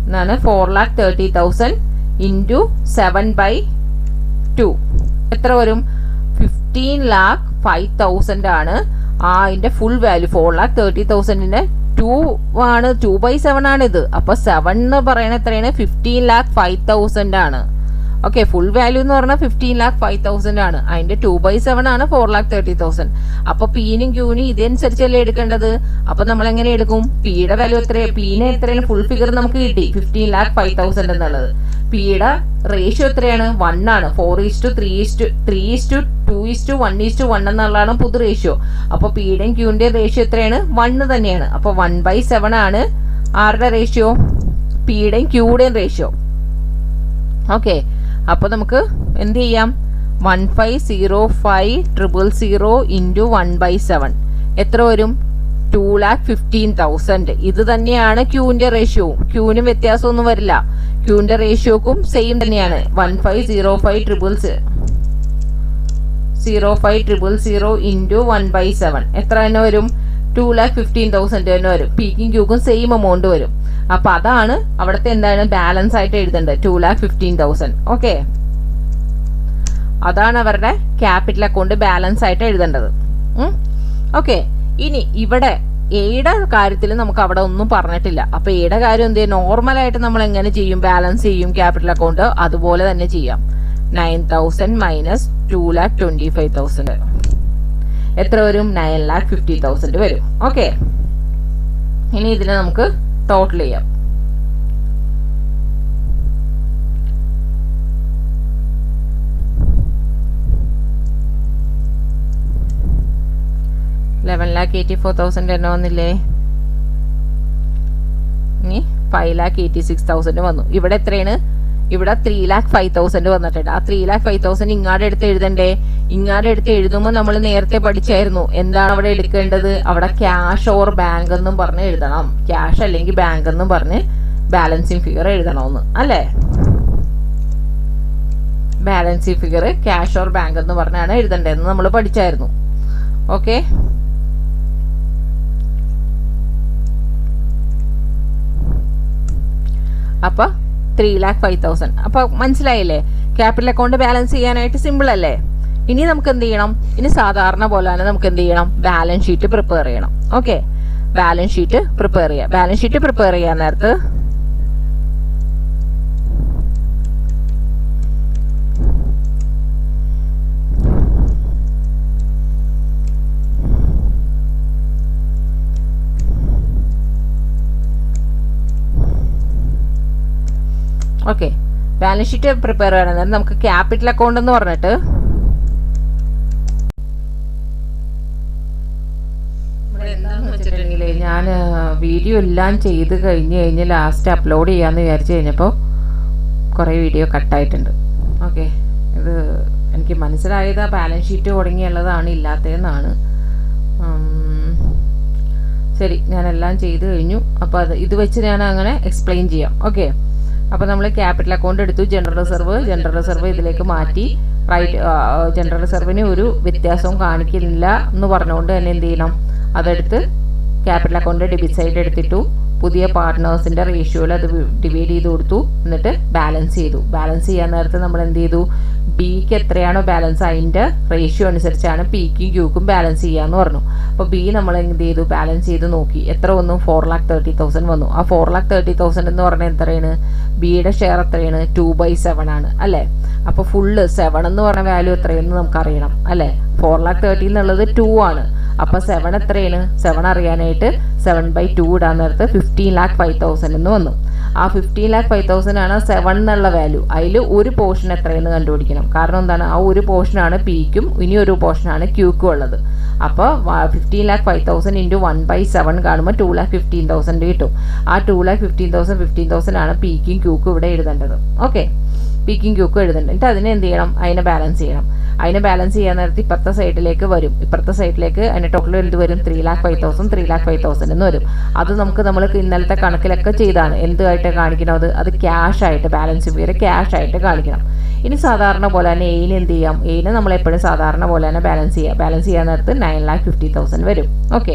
എന്നാണ് 4,30,000 ഇൻറ്റു 7/2 എത്ര വരും? 15,05,000 ആണ് അതിന്റെ ഫുൾ വാല്യൂ. 4,30,000 2 ആണ്, 2/7 ആണ് ഇത്. അപ്പൊ 7 എന്ന് പറയുന്നത് എത്രയാണ്? 15,05,000 ആണ്. ഓക്കെ, ഫുൾ വാല്യൂ എന്ന് പറഞ്ഞാൽ 15,05,000 ആണ്. അതിന്റെ 2/7 ആണ് 4,30,000. അപ്പൊ പീനും ക്യൂനും ഇതനുസരിച്ചല്ലേ എടുക്കേണ്ടത്. അപ്പൊ നമ്മൾ എങ്ങനെ എടുക്കും? പിയുടെ വാല്യൂ എത്രയാണ്? പീനെ എത്രയാണ്? ഫുൾ ഫിഗർ നമുക്ക് കിട്ടി 15,05,000 എന്നുള്ളത്. പിയുടെ റേഷ്യോ എത്രയാണ്? 1 ആണ്. 4:3:3:2:1:1 എന്നുള്ളതാണ് പുതു റേഷ്യോ. അപ്പൊ പിയുടെയും ക്യൂന്റെയും റേഷ്യോ എത്രയാണ്? 1 തന്നെയാണ്. അപ്പൊ 1/7 ആണ് ആരുടെ റേഷ്യോ? പിയുടെയും ക്യൂയുടെയും റേഷ്യോ. ഓക്കെ, അപ്പൊ നമുക്ക് എന്ത് ചെയ്യാം? 1505,000 ഇൻറ്റു 1/7 എത്ര വരും? 2,15,000. ഇത് തന്നെയാണ് ക്യൂവിന്റെ റേഷ്യോ. ക്യൂവിനും വ്യത്യാസമൊന്നും വരില്ല. ക്യൂവിന്റെ റേഷ്യോക്കും സെയിം തന്നെയാണ്. 1505,000 ഇൻറ്റു 1/7 എത്ര തന്നെ വരും? 2,15,000 തന്നെ വരും. പീക്കിംഗ് ക്യൂക്കും സെയിം എമൗണ്ട് വരും. അപ്പൊ അതാണ് അവിടുത്തെ എന്താണ് ബാലൻസ് ആയിട്ട് എഴുതേണ്ടത്, 2,15,000. ഓക്കെ, അതാണ് അവരുടെ ക്യാപിറ്റൽ അക്കൗണ്ട് ബാലൻസ് ആയിട്ട് എഴുതേണ്ടത്. ഓക്കെ, ഇനി ഇവിടെ എയുടെ കാര്യത്തിൽ നമുക്ക് അവിടെ ഒന്നും പറഞ്ഞിട്ടില്ല. അപ്പൊ എയുടെ കാര്യം എന്ത് ചെയ്യും? നോർമലായിട്ട് നമ്മൾ എങ്ങനെ ചെയ്യും? ബാലൻസ് ചെയ്യും ക്യാപിറ്റൽ അക്കൗണ്ട്. അതുപോലെ തന്നെ ചെയ്യാം. 9,000 മൈനസ് 2,25,000 എത്ര വരും? 9,50,000 വരും. ഓക്കെ, ഇനി ഇതിനെ നമുക്ക് ടോട്ടൽ ചെയ്യാം. $11,84,000 തന്നെ വന്നില്ലേ? ഇനി 5,86,000 വന്നു. ഇവിടെ എത്രയാണ്? ഇവിടെ 3,05,000 വന്നിട്ടുണ്ട്. ആ 3,05,000 ഇങ്ങാടെ എടുത്ത് എഴുതണ്ടേ? ഇങ്ങാടെ എടുത്ത് എഴുതുമ്പോൾ നമ്മൾ നേരത്തെ പഠിച്ചായിരുന്നു എന്താണ് അവിടെ എടുക്കേണ്ടത്. അവിടെ ക്യാഷ് ഓർ ബാങ്ക് എന്നും പറഞ്ഞ് എഴുതണം. ക്യാഷ് അല്ലെങ്കിൽ ബാങ്ക് എന്നും പറഞ്ഞ് ബാലൻസിങ് ഫിഗർ എഴുതണമെന്ന് അല്ലേ? Balancing figure cash or bank എന്ന് പറഞ്ഞാണ് എഴുതേണ്ടതെന്ന് നമ്മൾ പഠിച്ചായിരുന്നു. ഓക്കെ, അപ്പൊ 3,05,000. അപ്പൊ മനസ്സിലായില്ലേ? ക്യാപിറ്റൽ അക്കൗണ്ട് ബാലൻസ് ചെയ്യാനായിട്ട് സിമ്പിൾ അല്ലേ? ഇനി നമുക്ക് എന്ത് ചെയ്യണം? ഇനി സാധാരണ പോലെ തന്നെ നമുക്ക് എന്ത് ചെയ്യണം? ബാലൻസ് ഷീറ്റ് പ്രിപ്പയർ ചെയ്യണം. ഓക്കെ, ബാലൻസ് ഷീറ്റ് പ്രിപ്പയർ ചെയ്യാം. ബാലൻസ് ഷീറ്റ് പ്രിപ്പയർ ചെയ്യാൻ നേരത്ത് ഓക്കെ, ബാലൻസ് ഷീറ്റ് പ്രിപ്പയർ ചെയ്യണമെന്ന് നമുക്ക് ക്യാപിറ്റൽ അക്കൗണ്ട് എന്ന് പറഞ്ഞിട്ട് എന്താന്ന് വെച്ചിട്ടുണ്ടെങ്കിൽ ഞാൻ വീഡിയോ എല്ലാം ചെയ്ത് കഴിഞ്ഞ് ലാസ്റ്റ് അപ്ലോഡ് ചെയ്യാന്ന് വിചാരിച്ചു കഴിഞ്ഞപ്പോൾ കുറേ വീഡിയോ കട്ടായിട്ടുണ്ട്. ഓക്കെ, ഇത് എനിക്ക് മനസ്സിലായത് ബാലൻസ് ഷീറ്റ് തുടങ്ങിയുള്ളതാണ്, ഇല്ലാത്തതെന്നാണ്. ശരി, ഞാനെല്ലാം ചെയ്ത് കഴിഞ്ഞു. അപ്പോൾ ഇത് വെച്ച് ഞാൻ അങ്ങനെ എക്സ്പ്ലെയിൻ ചെയ്യാം. ഓക്കെ, അപ്പോൾ നമ്മൾ ക്യാപിറ്റൽ അക്കൗണ്ട് എടുത്തു. ജനറൽ റിസർവ് ഇതിലേക്ക് മാറ്റി. റൈറ്റ്, ജനറൽ റിസർവിന് ഒരു വ്യത്യാസവും കാണിക്കില്ല എന്ന് പറഞ്ഞുകൊണ്ട് തന്നെ എന്ത് ചെയ്യണം? അതെടുത്ത് ക്യാപിറ്റൽ അക്കൗണ്ട് ഡെബിറ്റ് സൈഡ് എടുത്തിട്ടു. പുതിയ പാർട്ട്നേഴ്സിൻ്റെ റേഷ്യോയിൽ അത് ഡിവൈഡ് ചെയ്ത് കൊടുത്തു. എന്നിട്ട് ബാലൻസ് ചെയ്തു. ബാലൻസ് ചെയ്യാൻ നേരത്ത് നമ്മൾ എന്ത് ചെയ്തു, ബിക്ക് എത്രയാണോ ബാലൻസ് അതിൻ്റെ റേഷ്യോ അനുസരിച്ചാണ് പിക്കും ക്യൂക്കും ബാലൻസ് ചെയ്യാന്ന് പറഞ്ഞു. അപ്പോൾ ബി നമ്മൾ എന്ത് ചെയ്തു, ബാലൻസ് ചെയ്ത് നോക്കി. എത്ര വന്നു, 4,30,000 വന്നു. ആ 4,30,000 എന്ന് പറഞ്ഞാൽ എത്രയാണ്, ബിയുടെ ഷെയർ എത്രയാണ്, 2/7 ആണ് അല്ലേ. അപ്പോൾ ഫുള്ള് 7 എന്ന് പറഞ്ഞ വാല്യൂ എത്രയെന്ന് നമുക്കറിയണം അല്ലേ. 4,30,000 എന്നുള്ളത് 2 ആണ്. അപ്പോൾ 7 എത്രയാണ്, 7 അറിയാനായിട്ട് 7/2 ഇടാൻ നേരത്ത് 15,05,000 എന്ന് വന്നു. ആ 15,05,000 ആണ് 7 എന്നുള്ള വാല്യൂ. അതിൽ ഒരു പോർഷൻ എത്രയെന്ന് കണ്ടുപിടിക്കണം. കാരണം എന്താണ്, ആ ഒരു പോർഷനാണ് പിക്കും ഇനി ഒരു പോർഷനാണ് ക്യൂക്കും ഉള്ളത്. അപ്പോൾ 15,05,000 ഇൻറ്റു 1/7 കാണുമ്പോൾ 2,15,000 കിട്ടും. ആ 2,15,000 ആണ് പിക്കും ക്യൂക്കും ഇവിടെ എഴുതേണ്ടത്. ഓക്കെ, പിക്കും ക്യൂക്കും എഴുതേണ്ടത്. എന്നിട്ട് അതിനെ എന്ത് ചെയ്യണം, അതിനെ ബാലൻസ് ചെയ്യണം. അതിനെ ബാലൻസ് ചെയ്യാൻ നേരത്തെ ഇപ്പുറത്തെ സൈഡിലേക്ക് വരും. ഇപ്പുറത്തെ സൈഡിലേക്ക് അതിൻ്റെ ടോട്ടൽ എന്ത് വരും, 3,05,000 എന്ന് വരും. അത് നമ്മൾ ഇന്നലത്തെ കണക്കിലൊക്കെ ചെയ്താണ്. എന്തുമായിട്ട് കാണിക്കണം, അത് ക്യാഷ് ആയിട്ട്, ബാലൻസ് വരെ ക്യാഷ് ആയിട്ട് കാണിക്കണം. ഇനി സാധാരണ പോലെ തന്നെ എയിന് എന്ത് ചെയ്യാം, എയിന് നമ്മളെപ്പോഴും സാധാരണ പോലെ തന്നെ ബാലൻസ് ചെയ്യാം. ബാലൻസ് ചെയ്യാൻ നേരത്ത് 9,50,000 വരും. ഓക്കെ,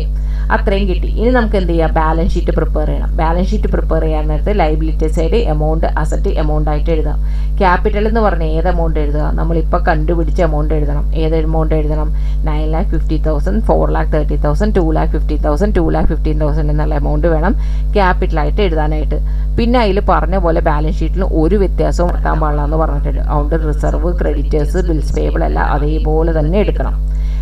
അത്രയും കിട്ടി. ഇനി നമുക്ക് എന്ത് ചെയ്യാം, ബാലൻസ് ഷീറ്റ് പ്രിപ്പയർ ചെയ്യണം. ബാലൻസ് ഷീറ്റ് പ്രിപ്പയർ ചെയ്യാൻ നേരത്ത് liability side amount, asset amount ആയിട്ട് എഴുതാം. ക്യാപിറ്റൽ എന്ന് പറഞ്ഞാൽ ഏത് എമൗണ്ട് എഴുതുക, നമ്മളിപ്പോൾ കണ്ടുപിടിച്ച എമൗണ്ട് എഴുതണം. ഏത് എമൗണ്ട് എഴുതണം, 9,50,000, 4,30,000, 2,50,000, 2,15,000 എന്നുള്ള എമൗണ്ട് വേണം ക്യാപിറ്റലായിട്ട് എഴുതാനായിട്ട്. പിന്നെ അതിൽ പറഞ്ഞ പോലെ ബാലൻസ് ഷീറ്റിൽ ഒരു വ്യത്യാസവും വരുത്താൻ പാടില്ല എന്ന് പറഞ്ഞിട്ടുണ്ട്. അതുകൊണ്ട് റിസർവ്, ക്രെഡിറ്റേഴ്സ്, ബിൽസ് പേയബിൾ എല്ലാം അതേപോലെ തന്നെ എടുക്കണം.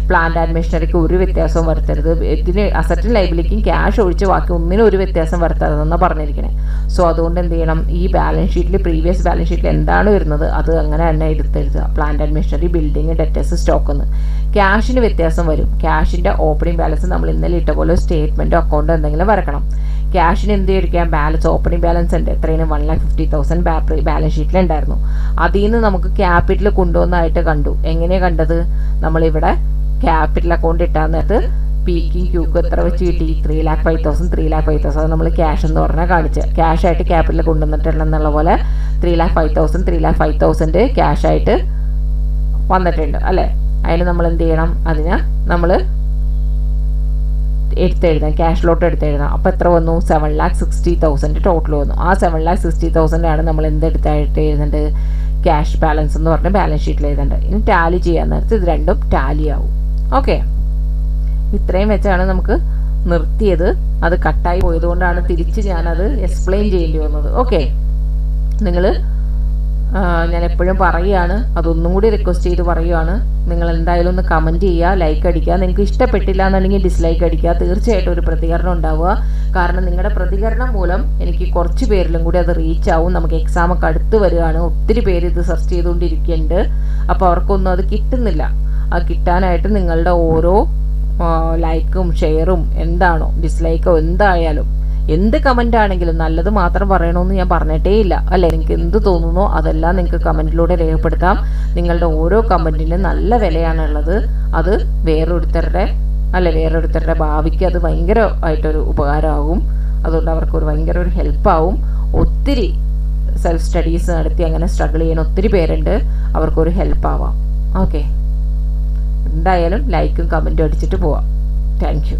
പ്ലാന്റ് ആൻഡ് മെഷീനറിക്ക് ഒരു വ്യത്യാസവും വരുത്തരുത്. ഇതിന് അസറ്റും ലൈബിലിറ്റിക്കും ക്യാഷ് ഒഴിച്ച് ബാക്കി ഒന്നിനും ഒരു വ്യത്യാസം വരുത്തരുതെന്നാണ് പറഞ്ഞിരിക്കണേ. സോ അതുകൊണ്ട് എന്ത് ചെയ്യണം, ഈ ബാലൻസ് ഷീറ്റിൽ പ്രീവിയസ് ബാലൻസ് ഷീറ്റിൽ എന്താണ് വരുന്നത് അത് അങ്ങനെ തന്നെ എടുത്തെഴുതുക. Plant and machinery, building, debtors, stock എന്ന്. ക്യാഷിന് വ്യത്യാസം വരും. ക്യാഷിൻ്റെ ഓപ്പണിംഗ് ബാലൻസ് നമ്മൾ ഇന്നലെ ഇട്ട പോലെ സ്റ്റേറ്റ്മെൻറ്റോ അക്കൗണ്ടോ എന്തെങ്കിലും വരക്കണം. ക്യാഷിന് എന്ത് ചെയ്തിരിക്കാം, ബാലൻസ്, ഓപ്പണിംഗ് ബാലൻസ് ഉണ്ട് എത്രയാണ്, 1,50,000 ബാലൻസ് ഷീറ്റിലുണ്ടായിരുന്നു. അതിൽ നിന്ന് നമുക്ക് ക്യാപിറ്റൽ കൊണ്ടുവന്നതായിട്ട് കണ്ടു. എങ്ങനെയാണ് കണ്ടത്, നമ്മളിവിടെ ക്യാപിറ്റൽ അക്കൗണ്ട് ഇട്ടാൻ നേരത്ത് പിക്കും ക്യൂക്കും എത്ര വെച്ച് കിട്ടി, 3,05,000 അത് നമ്മൾ ക്യാഷ് എന്ന് പറഞ്ഞാൽ കാണിച്ച് ക്യാഷ് ആയിട്ട് ക്യാപിറ്റൽ കൊണ്ടുവന്നിട്ടുണ്ടെന്നുള്ള പോലെ 3,05,000 ക്യാഷ് ആയിട്ട് വന്നിട്ടുണ്ട് അല്ലേ. അതിന് നമ്മൾ എന്ത് ചെയ്യണം, അതിന് നമ്മൾ എടുത്തെഴുതാം, ക്യാഷിലോട്ട് എടുത്തെഴുതാം. അപ്പോൾ എത്ര വന്നു, 7,60,000 ടോട്ടൽ വന്നു. ആ 7,60,000 ആണ് നമ്മൾ എന്തെടുത്തായിട്ട് എഴുതേണ്ടത്, ക്യാഷ് ബാലൻസ് എന്ന് പറഞ്ഞ് ബാലൻസ് ഷീറ്റിൽ എഴുതേണ്ടത്. ഇനി ടാലി ചെയ്യാൻ നേരത്ത് ഇത് രണ്ടും ടാലി ആവും. ഓക്കെ, ഇത്രയും വെച്ചാണ് നമുക്ക് നിർത്തിയത്. അത് കട്ടായി പോയതുകൊണ്ടാണ് തിരിച്ച് ഞാനത് എക്സ്പ്ലെയിൻ ചെയ്യേണ്ടി വന്നത്. ഓക്കെ, ഞാൻ എപ്പോഴും പറയുകയാണ്, അതൊന്നും കൂടി റിക്വസ്റ്റ് ചെയ്ത് പറയുകയാണ്, നിങ്ങൾ എന്തായാലും ഒന്ന് കമൻറ്റ് ചെയ്യുക, ലൈക്ക് അടിക്കുക. നിങ്ങൾക്ക് ഇഷ്ടപ്പെട്ടില്ല എന്നുണ്ടെങ്കിൽ ഡിസ്ലൈക്ക് അടിക്കുക. തീർച്ചയായിട്ടും ഒരു പ്രതികരണം ഉണ്ടാവുക. കാരണം നിങ്ങളുടെ പ്രതികരണം മൂലം എനിക്ക് കുറച്ച് പേരിലും കൂടി അത് റീച്ച് ആവും. നമുക്ക് എക്സാമൊക്കെ അടുത്ത് വരികയാണ്. ഒത്തിരി പേര് ഇത് സെർച്ച് ചെയ്തുകൊണ്ടിരിക്കുന്നുണ്ട്. അപ്പോൾ അവർക്കൊന്നും അത് കിട്ടുന്നില്ല. അത് കിട്ടാനായിട്ട് നിങ്ങളുടെ ഓരോ ലൈക്കും ഷെയറും എന്താണോ ഡിസ്ലൈക്കോ എന്തായാലും എന്ത് കമൻ്റ് ആണെങ്കിലും നല്ലത് മാത്രം പറയണമെന്ന് ഞാൻ പറഞ്ഞിട്ടേ ഇല്ല അല്ലേ. നിങ്ങൾക്ക് എന്ത് തോന്നുന്നോ അതെല്ലാം നിങ്ങൾക്ക് കമൻറ്റിലൂടെ രേഖപ്പെടുത്താം. നിങ്ങളുടെ ഓരോ കമൻറ്റിനും നല്ല വിലയാണുള്ളത്. അത് വേറൊരുത്തരുടെ ഭാവിക്ക് അത് ഭയങ്കരമായിട്ടൊരു ഉപകാരമാകും. അതുകൊണ്ട് അവർക്കൊരു ഭയങ്കര ഒരു ഹെൽപ്പാവും. ഒത്തിരി സെൽഫ് സ്റ്റഡീസ് നടത്തി അങ്ങനെ സ്ട്രഗിൾ ചെയ്യുന്ന ഒത്തിരി പേരുണ്ട്. അവർക്കൊരു ഹെൽപ്പാവാം. ഓക്കെ, എന്തായാലും ലൈക്കും കമൻറ്റും അടിച്ചിട്ട് പോവാം. Thank you.